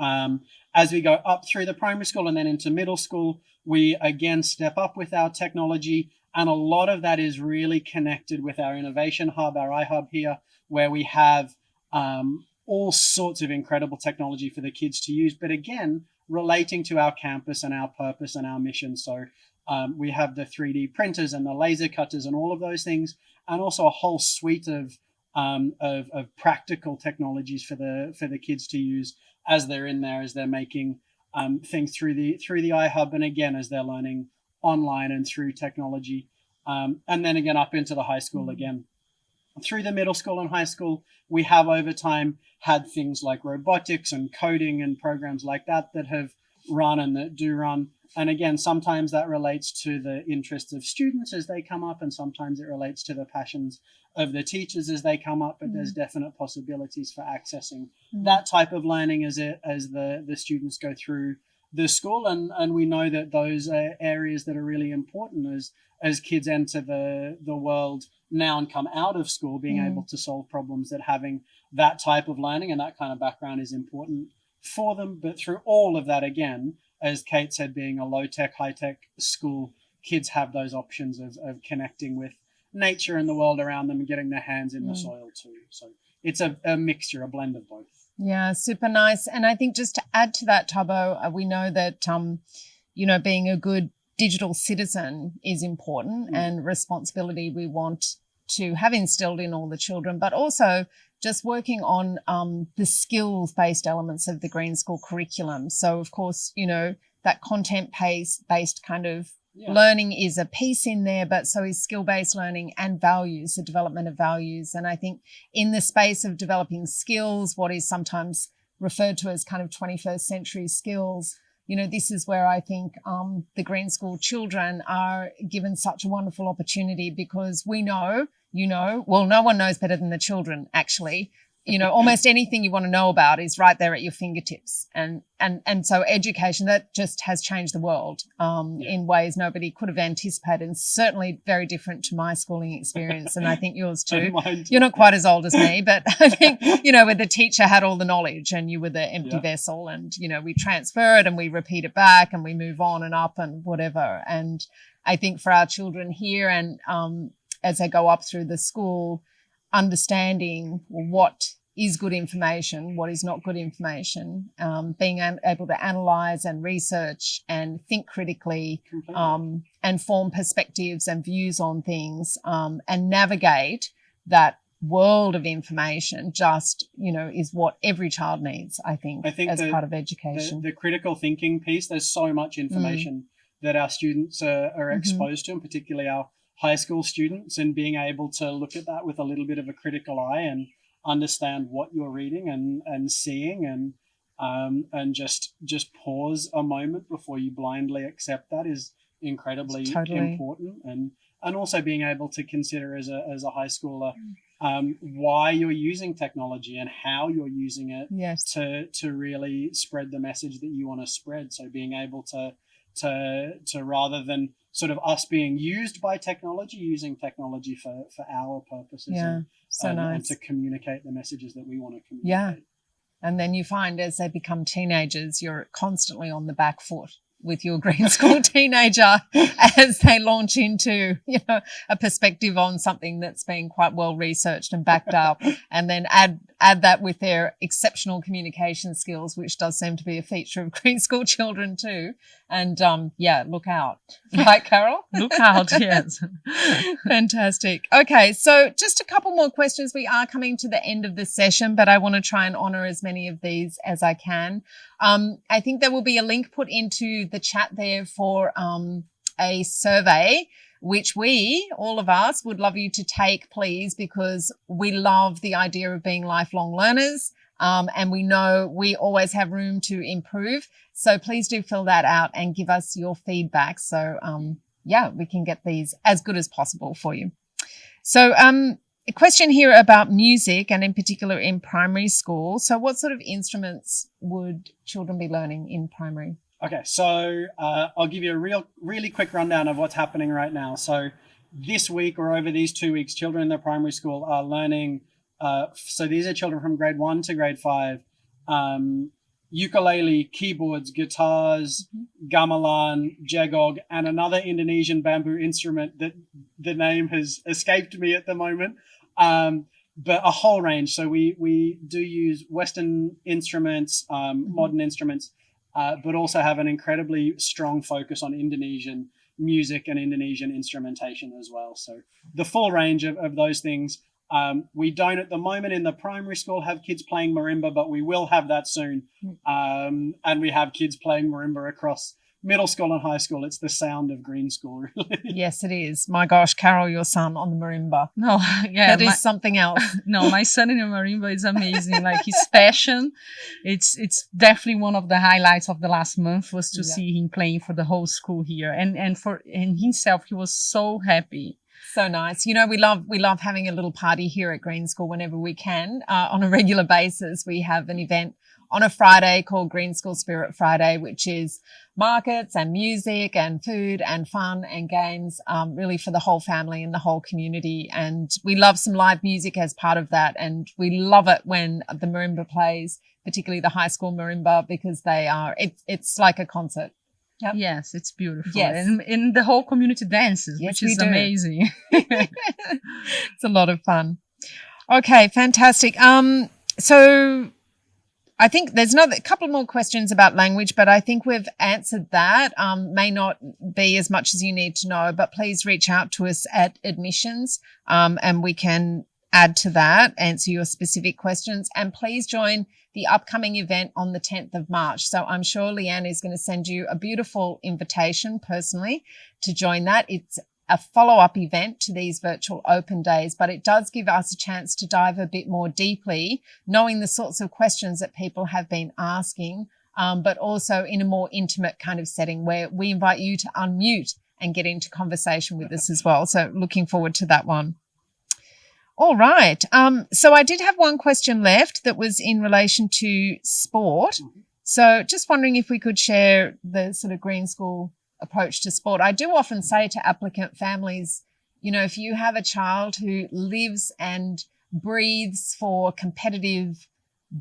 As we go up through the primary school and then into middle school, we again step up with our technology, and a lot of that is really connected with our innovation hub, our iHub here, where we have all sorts of incredible technology for the kids to use, but again, relating to our campus and our purpose and our mission. So we have the 3D printers and the laser cutters and all of those things, and also a whole suite of practical technologies for the kids to use as they're in there, as they're making things through the iHub, and again as they're learning online and through technology, and then again up into the high school again. Through the middle school and high school, we have over time had things like robotics and coding and programs like that have run and that do run. And again, sometimes that relates to the interests of students as they come up, and sometimes it relates to the passions of the teachers as they come up, but there's definite possibilities for accessing that type of learning as the students go through the school. And we know that those are areas that are really important as kids enter the world now and come out of school, being able to solve problems, that having that type of learning and that kind of background is important for them. But through all of that, again, as Kate said, being a low-tech, high-tech school, kids have those options of connecting with nature and the world around them and getting their hands in the soil too. So it's a mixture, a blend of both.
Yeah, super nice. And I think just to add to that, Thabo, we know that, being a good digital citizen is important and responsibility we want to have instilled in all the children, but also just working on the skills-based elements of the Green School curriculum. So, of course, that content-based kind of learning is a piece in there, but so is skill-based learning and values, the development of values. And I think in the space of developing skills, what is sometimes referred to as kind of 21st century skills, this is where I think the Green School children are given such a wonderful opportunity, because we know, well, no one knows better than the children, actually. Almost anything you want to know about is right there at your fingertips. And so education, that just has changed the world in ways nobody could have anticipated, and certainly very different to my schooling experience. And I think yours too. You're not quite as old as me, but I think, where the teacher had all the knowledge and you were the empty vessel, and, we transfer it and we repeat it back and we move on and up and whatever. And I think for our children here, and as they go up through the school, understanding what is good information, what is not good information, being able to analyse and research and think critically, and form perspectives and views on things, and navigate that world of information is what every child needs, I think as part of education.
The critical thinking piece, there's so much information that our students are exposed to, and particularly our high school students, and being able to look at that with a little bit of a critical eye and understand what you're reading and seeing, and just pause a moment before you blindly accept that is incredibly important. And also being able to consider as a high schooler why you're using technology and how you're using it to really spread the message that you want to spread. So being able to rather than sort of us being used by technology, using technology for our purposes, and to communicate the messages that we want to communicate.
Yeah. And then you find as they become teenagers, you're constantly on the back foot with your Green School teenager as they launch into, a perspective on something that's been quite well researched and backed up, and then add that with their exceptional communication skills, which does seem to be a feature of Green School children too. And look out. Right, Carol?
Look out, yes.
Fantastic. Okay, so just a couple more questions. We are coming to the end of the session, but I want to try and honour as many of these as I can. I think there will be a link put into the chat there for a survey which we, all of us, would love you to take, please, because we love the idea of being lifelong learners. And we know we always have room to improve. So please do fill that out and give us your feedback. So, we can get these as good as possible for you. So, a question here about music and in particular in primary school. So what sort of instruments would children be learning in primary?
Okay, so I'll give you a really quick rundown of what's happening right now. So this week or over these 2 weeks, children in the primary school are learning. So these are children from grade 1 to grade 5. Ukulele, keyboards, guitars, gamelan, jegog, and another Indonesian bamboo instrument that the name has escaped me at the moment. But a whole range. So we do use Western instruments, modern instruments, but also have an incredibly strong focus on Indonesian music and Indonesian instrumentation as well. So the full range of those things. We don't at the moment in the primary school have kids playing marimba, but we will have that soon. And we have kids playing marimba across middle school and high school. It's the sound of green school, really.
Yes, it is. My gosh, Carol, your son on the marimba.
No, yeah.
That is something else.
No, my son in the marimba is amazing. Like his passion, it's definitely one of the highlights of the last month was to see him playing for the whole school here. And himself, he was so happy.
So nice. You know, we love having a little party here at Green School whenever we can. On a regular basis, we have an event on a Friday called Green School Spirit Friday, which is markets and music and food and fun and games, really for the whole family and the whole community. And we love some live music as part of that. And we love it when the marimba plays, particularly the high school marimba, because it's like a concert.
Yep. Yes, it's beautiful.
Yes.
And in the whole community dances,
Yes,
which is amazing.
It's a lot of fun. Okay, fantastic. So I think there's a couple more questions about language, but I think we've answered that. May not be as much as you need to know, but please reach out to us at admissions, and we can add to that, answer your specific questions, and please join the upcoming event on the 10th of March. So I'm sure Leanne is going to send you a beautiful invitation personally to join that. It's a follow-up event to these virtual open days, but it does give us a chance to dive a bit more deeply, knowing the sorts of questions that people have been asking, but also in a more intimate kind of setting where we invite you to unmute and get into conversation with us as well. So looking forward to that one. All right. So I did have one question left that was in relation to sport. So just wondering if we could share the sort of Green School approach to sport. I do often say to applicant families, you know, if you have a child who lives and breathes for competitive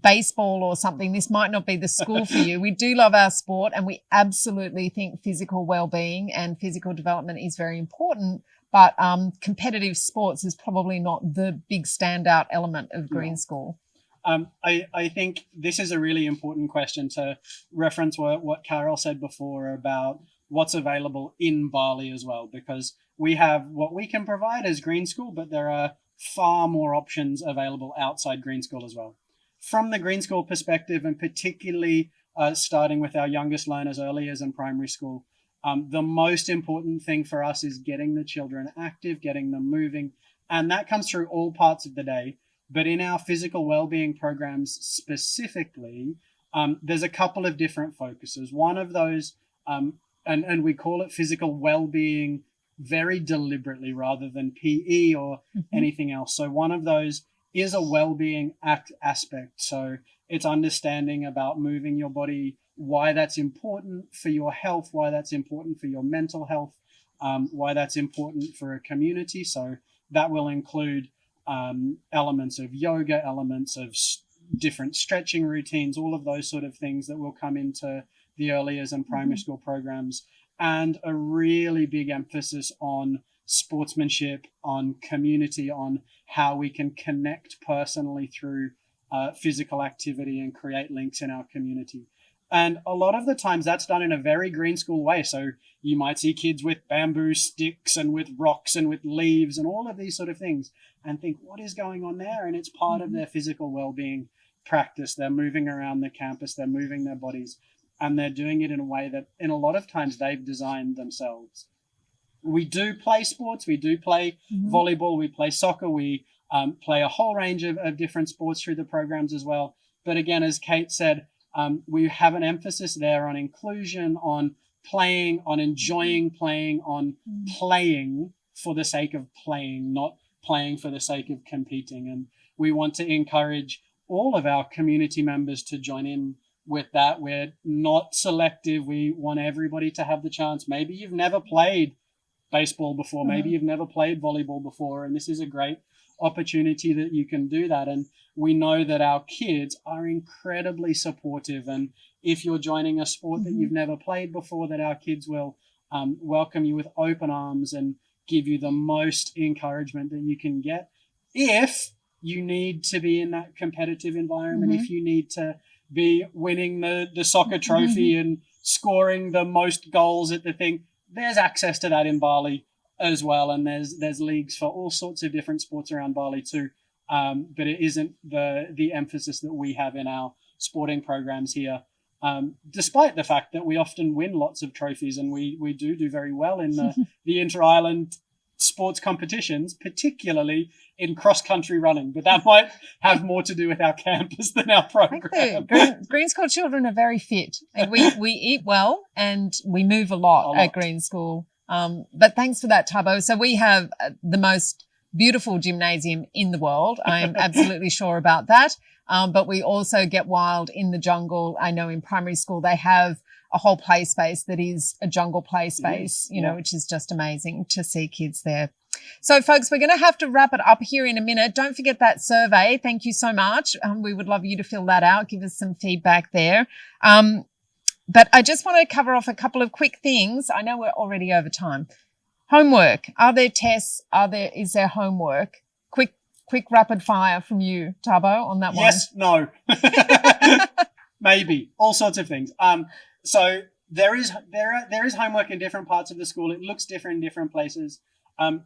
baseball or something, this might not be the school for you. We do love our sport and we absolutely think physical well-being and physical development is very important. But competitive sports is probably not the big standout element of Green School.
I think this is a really important question to reference what Carol said before about what's available in Bali as well, because we have what we can provide as Green School, but there are far more options available outside Green School as well. From the Green School perspective, and particularly starting with our youngest learners early as in primary school, the most important thing for us is getting the children active, getting them moving, and that comes through all parts of the day. But in our physical well-being programs specifically, there's a couple of different focuses. One of those, and we call it physical well-being very deliberately rather than PE or anything else. So one of those is a well-being aspect. So it's understanding about moving your body, why that's important for your health, why that's important for your mental health, why that's important for a community. So that will include elements of yoga, elements of different stretching routines, all of those sort of things that will come into the early years and primary school programs, and a really big emphasis on sportsmanship, on community, on how we can connect personally through physical activity and create links in our community. And a lot of the times that's done in a very Green School way. So you might see kids with bamboo sticks and with rocks and with leaves and all of these sort of things and think, what is going on there? And it's part of their physical well-being practice. They're moving around the campus, they're moving their bodies, and they're doing it in a way that in a lot of times they've designed themselves. we do play sports. We do play volleyball. We play soccer. We play a whole range of different sports through the programs as well. But again, as Kate said, we have an emphasis there on inclusion, on playing, on enjoying playing, on playing for the sake of playing, not playing for the sake of competing. And we want to encourage all of our community members to join in with that. We're not selective. We want everybody to have the chance. Maybe you've never played baseball before. Maybe you've never played volleyball before. And this is a great opportunity that you can do that. And we know that our kids are incredibly supportive. And if you're joining a sport that you've never played before, that our kids will welcome you with open arms and give you the most encouragement that you can get. If you need to be in that competitive environment, if you need to be winning the soccer trophy and scoring the most goals at the thing, there's access to that in Bali as well. And there's leagues for all sorts of different sports around Bali too. But it isn't the emphasis that we have in our sporting programs here. Despite the fact that we often win lots of trophies and we do very well in the inter-island sports competitions, particularly in cross-country running. But that might have more to do with our campus than our program.
Green School children are very fit. And we eat well and we move a lot at Green School. But thanks for that, Thabo. So we have the most beautiful gymnasium in the world. I'm absolutely sure about that. But we also get wild in the jungle. I know in primary school they have a whole play space that is a jungle play space, you know, which is just amazing to see kids there. So, folks, we're going to have to wrap it up here in a minute. Don't forget that survey. Thank you so much. We would love you to fill that out. Give us some feedback there. But I just want to cover off a couple of quick things. I know we're already over time. Homework. Are there tests? Is there homework? Quick rapid fire from you, Thabo, on that one.
Yes, no. Maybe. All sorts of things. So there is homework in different parts of the school. It looks different in different places.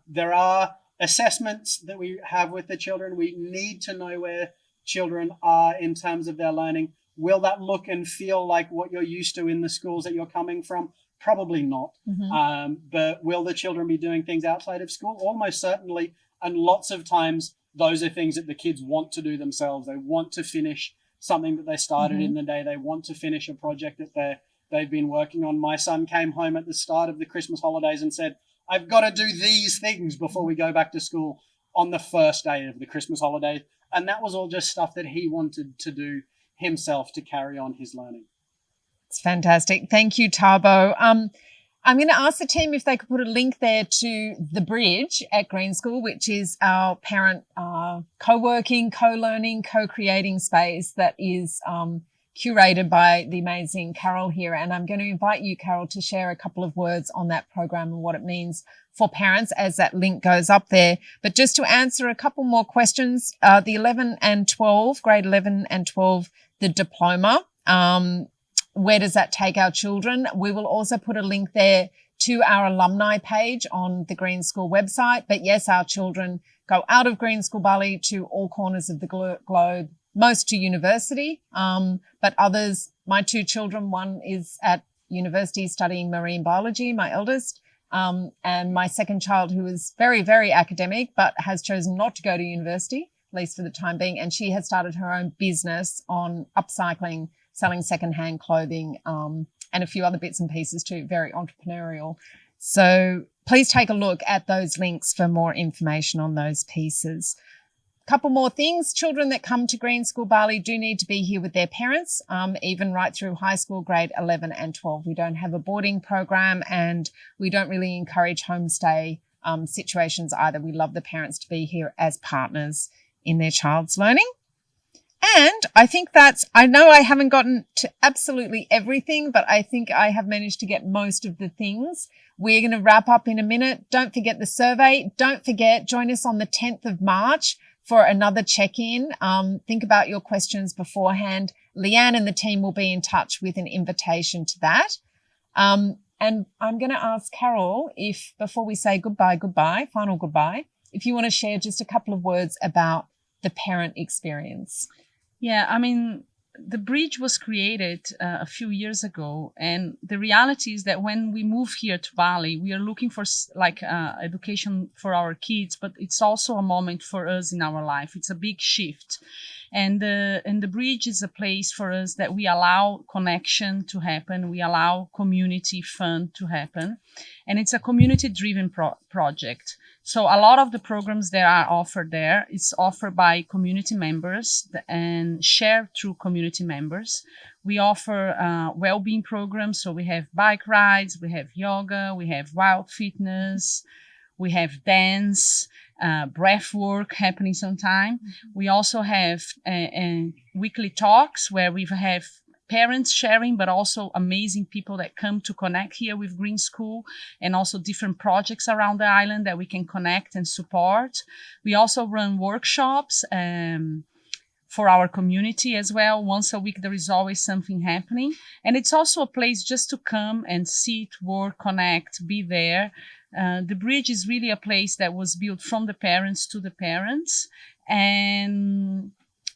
There are assessments that we have with the children. We need to know where children are in terms of their learning. Will that look and feel like what you're used to in the schools that you're coming from? Probably not. But will the children be doing things outside of school? Almost certainly. And lots of times those are things that the kids want to do themselves. They want to finish something that they started in the day. They want to finish a project that they've been working on. My son came home at the start of the Christmas holidays and said, I've got to do these things before we go back to school on the first day of the Christmas holiday. And that was all just stuff that he wanted to do himself to carry on his learning.
It's fantastic. Thank you, Thabo. I'm going to ask the team if they could put a link there to The Bridge at Green School, which is our parent co-working, co-learning, co-creating space that is curated by the amazing Carol here. And I'm going to invite you, Carol, to share a couple of words on that program and what it means for parents as that link goes up there. But just to answer a couple more questions, the 11 and 12, grade 11 and 12, the diploma, where does that take our children? We will also put a link there to our alumni page on the Green School website. But yes, our children go out of Green School Bali to all corners of the globe, most to university, but others, my two children, one is at university studying marine biology, my eldest, and my second child, who is very, very academic, but has chosen not to go to university, at least for the time being, and she has started her own business on upcycling, selling secondhand clothing, and a few other bits and pieces too, very entrepreneurial. So please take a look at those links for more information on those pieces. Couple more things. Children that come to Green School Bali do need to be here with their parents, even right through high school, grade 11 and 12. We don't have a boarding program and we don't really encourage homestay situations either. We love the parents to be here as partners in their child's learning. And I think I know I haven't gotten to absolutely everything, but I think I have managed to get most of the things. We're going to wrap up in a minute. Don't forget the survey. Don't forget, join us on the 10th of March for another check-in. Think about your questions beforehand. Leanne and the team will be in touch with an invitation to that. And I'm going to ask Carol if, before we say goodbye, final goodbye, if you want to share just a couple of words about the parent experience.
Yeah, I mean, the bridge was created a few years ago, and the reality is that when we move here to Bali, we are looking for education for our kids, but it's also a moment for us in our life. It's a big shift. And the bridge is a place for us that we allow connection to happen. We allow community fun to happen. And it's a community-driven project. So a lot of the programs that are offered there is offered by community members and shared through community members. We offer well-being programs. So we have bike rides, we have yoga, we have wild fitness, we have dance, breath work happening sometime. We also have weekly talks where we have parents sharing, but also amazing people that come to connect here with Green School, and also different projects around the island that we can connect and support. We also run workshops for our community as well. Once a week, there is always something happening. And it's also a place just to come and sit, work, connect, be there. The bridge is really a place that was built from the parents to the parents, and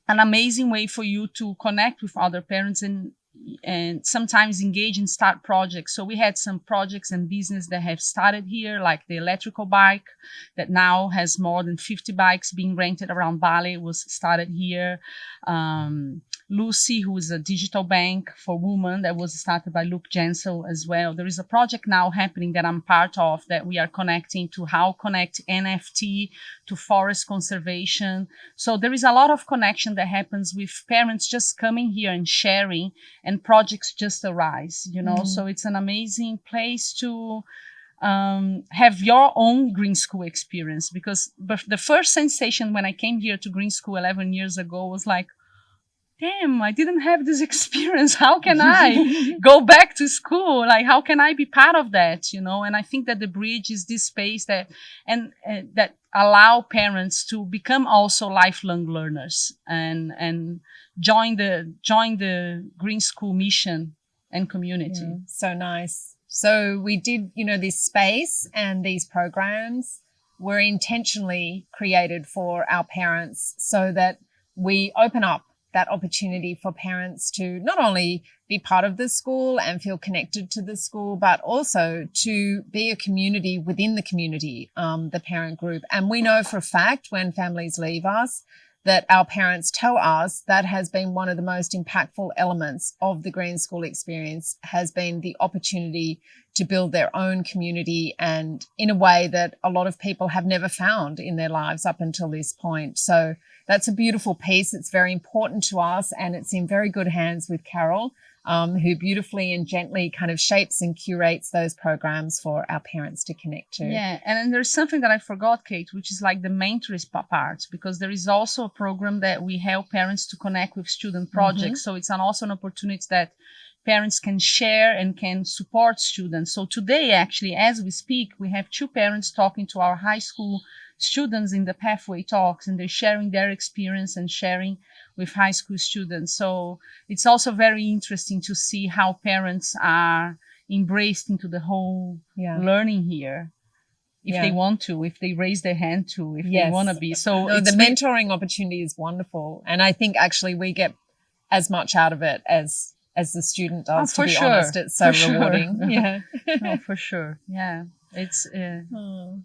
an amazing way for you to connect with other parents and sometimes engage and start projects. So we had some projects and business that have started here, like the electrical bike that now has more than 50 bikes being rented around Bali, was started here. Lucy, who is a digital bank for women that was started by Luke Jensel as well. There is a project now happening that I'm part of that we are connecting to how connect NFT to forest conservation. So there is a lot of connection that happens with parents just coming here and sharing, and projects just arise, you know. So it's an amazing place to have your own Green School experience, because the first sensation when I came here to Green School 11 years ago was like, damn, I didn't have this experience. How can I go back to school? Like, how can I be part of that? You know, and I think that the bridge is this space that, that allow parents to become also lifelong learners and join the Green School mission and community.
Yeah, so nice. So we did, you know, this space and these programs were intentionally created for our parents so that we open up that opportunity for parents to not only be part of the school and feel connected to the school, but also to be a community within the community, the parent group. And we know for a fact when families leave us that our parents tell us that has been one of the most impactful elements of the Green School experience, has been the opportunity to build their own community, and in a way that a lot of people have never found in their lives up until this point. So that's a beautiful piece. It's very important to us, and it's in very good hands with Carol, who beautifully and gently kind of shapes and curates those programs for our parents to connect to.
Yeah, and then there's something that I forgot, Kate, which is like the mentorship part, because there is also a program that we help parents to connect with student projects. So it's also an opportunity that parents can share and can support students. So today, actually, as we speak, we have 2 parents talking to our high school students in the Pathway Talks, and they're sharing their experience and sharing with high school students. So it's also very interesting to see how parents are embraced into the whole learning here. If they want to, if they raise their hand to, if they want to be. So
no, the mentoring opportunity is wonderful. And I think actually we get as much out of it as the student does, to be honest. It's so rewarding. Yeah.
No, for sure. Yeah. It's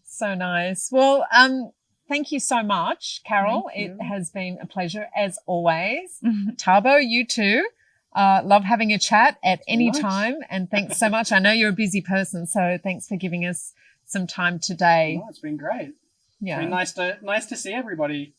so nice. Well, thank you so much, Carol. It has been a pleasure as always. Thabo, you too. Love having a chat at any time, and thanks so much. I know you're a busy person, so thanks for giving us some time today.
No, it's been great.
Yeah,
it's been nice to see everybody.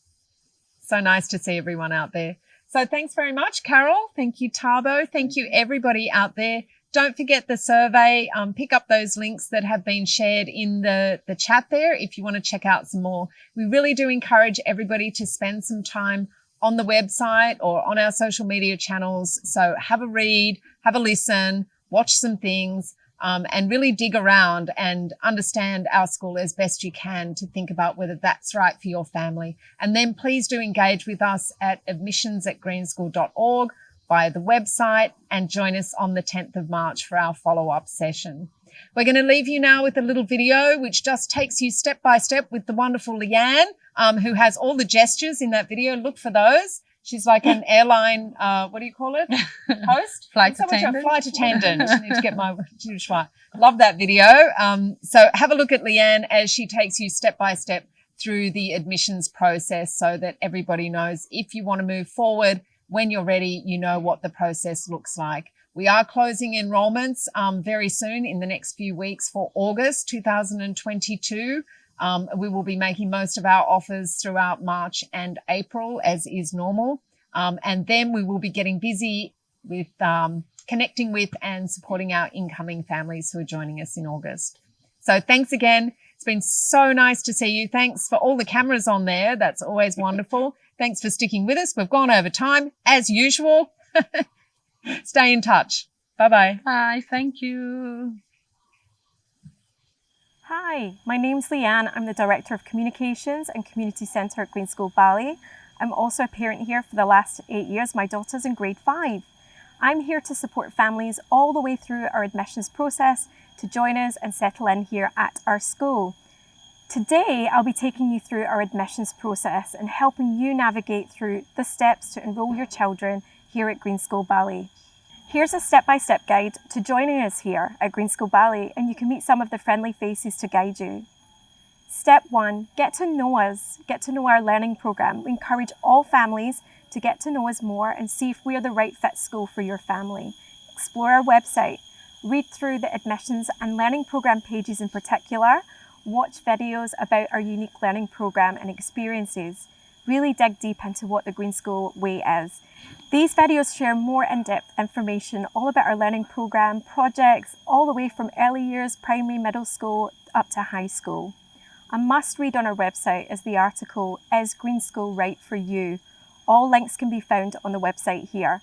So nice to see everyone out there. So thanks very much, Carol. Thank you, Thabo. Thank you, everybody out there. Don't forget the survey. Pick up those links that have been shared in the chat there if you want to check out some more. We really do encourage everybody to spend some time on the website or on our social media channels. So have a read, have a listen, watch some things, and really dig around and understand our school as best you can to think about whether that's right for your family. And then please do engage with us at admissions@greenschool.org via the website, and join us on the 10th of March for our follow-up session. We're going to leave you now with a little video which just takes you step by step with the wonderful Leanne, who has all the gestures in that video. Look for those. She's like an airline, what do you call it? Host?
Flight
So much a
attendant.
flight attendant. I need to get my right. Love that video. So have a look at Leanne as she takes you step by step through the admissions process so that everybody knows if you want to move forward, when you're ready, you know what the process looks like. We are closing enrollments very soon in the next few weeks for August 2022. We will be making most of our offers throughout March and April, as is normal. And then we will be getting busy with connecting with and supporting our incoming families who are joining us in August. So thanks again. It's been so nice to see you. Thanks for all the cameras on there. That's always wonderful. Thanks for sticking with us. We've gone over time, as usual. Stay in touch. Bye-bye.
Bye, thank you.
Hi, my name's Leanne. I'm the Director of Communications and Community Centre at Green School Bali. I'm also a parent here for the last 8 years. My daughter's in grade 5. I'm here to support families all the way through our admissions process to join us and settle in here at our school. Today, I'll be taking you through our admissions process and helping you navigate through the steps to enrol your children here at Green School Bali. Here's a step-by-step guide to joining us here at Green School Bali, and you can meet some of the friendly faces to guide you. Step 1, get to know us, get to know our learning programme. We encourage all families to get to know us more and see if we are the right fit school for your family. Explore our website, read through the admissions and learning programme pages in particular, watch videos about our unique learning programme and experiences. Really dig deep into what the Green School Way is. These videos share more in-depth information all about our learning programme, projects, all the way from early years, primary, middle school, up to high school. A must-read on our website is the article, Is Green School Right for You? All links can be found on the website here.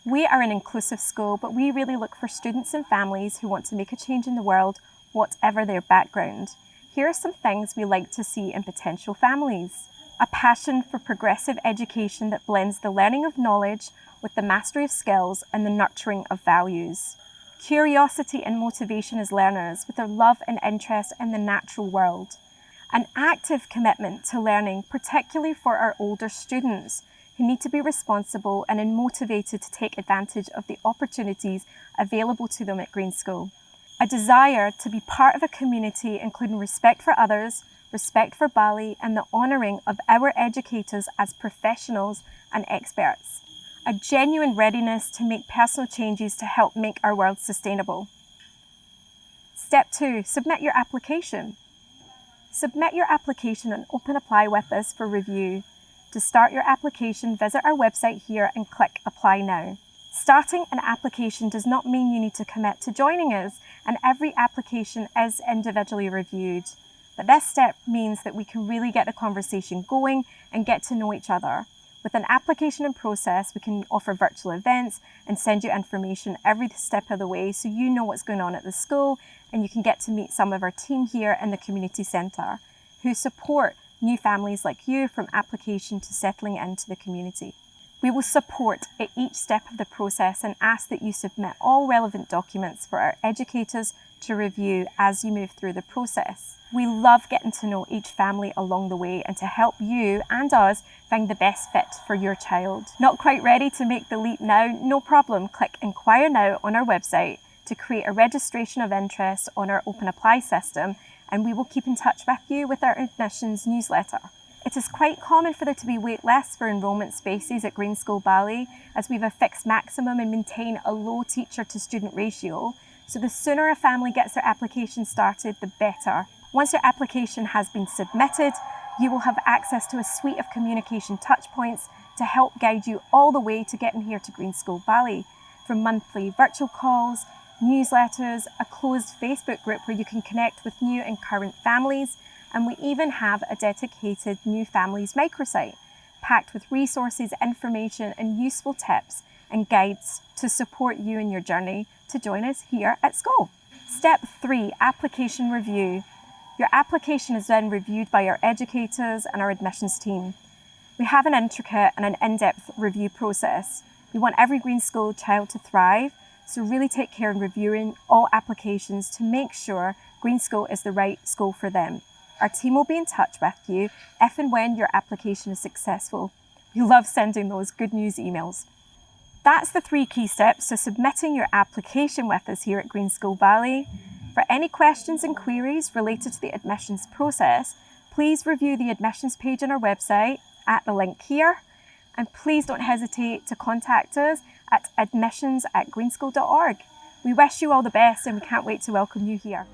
We are an inclusive school, but we really look for students and families who want to make a change in the world, whatever their background. Here are some things we like to see in potential families. A passion for progressive education that blends the learning of knowledge with the mastery of skills and the nurturing of values. Curiosity and motivation as learners with their love and interest in the natural world. An active commitment to learning, particularly for our older students who need to be responsible and motivated to take advantage of the opportunities available to them at Green School. A desire to be part of a community including respect for others, respect for Bali, and the honouring of our educators as professionals and experts. A genuine readiness to make personal changes to help make our world sustainable. Step 2, submit your application. Submit your application and open apply with us for review. To start your application, visit our website here and click Apply Now. Starting an application does not mean you need to commit to joining us, and every application is individually reviewed. But this step means that we can really get the conversation going and get to know each other. With an application in process, we can offer virtual events and send you information every step of the way so you know what's going on at the school, and you can get to meet some of our team here in the community centre who support new families like you from application to settling into the community. We will support at each step of the process and ask that you submit all relevant documents for our educators to review as you move through the process. We love getting to know each family along the way and to help you and us find the best fit for your child. Not quite ready to make the leap now? No problem. Click Inquire Now on our website to create a registration of interest on our Open Apply system, and we will keep in touch with you with our admissions newsletter. It is quite common for there to be wait lists for enrolment spaces at Green School Bali, as we have a fixed maximum and maintain a low teacher to student ratio. So the sooner a family gets their application started, the better. Once your application has been submitted, you will have access to a suite of communication touchpoints to help guide you all the way to getting here to Green School Bali. From monthly virtual calls, newsletters, a closed Facebook group where you can connect with new and current families, and we even have a dedicated New Families microsite packed with resources, information and useful tips and guides to support you in your journey to join us here at school. Step 3, application review. Your application is then reviewed by our educators and our admissions team. We have an intricate and an in-depth review process. We want every Green School child to thrive, so really take care in reviewing all applications to make sure Green School is the right school for them. Our team will be in touch with you if and when your application is successful. You love sending those good news emails. That's the 3 key steps to submitting your application with us here at Green School Bali. For any questions and queries related to the admissions process, please review the admissions page on our website at the link here. And please don't hesitate to contact us at admissions@greenschool.org. We wish you all the best and we can't wait to welcome you here.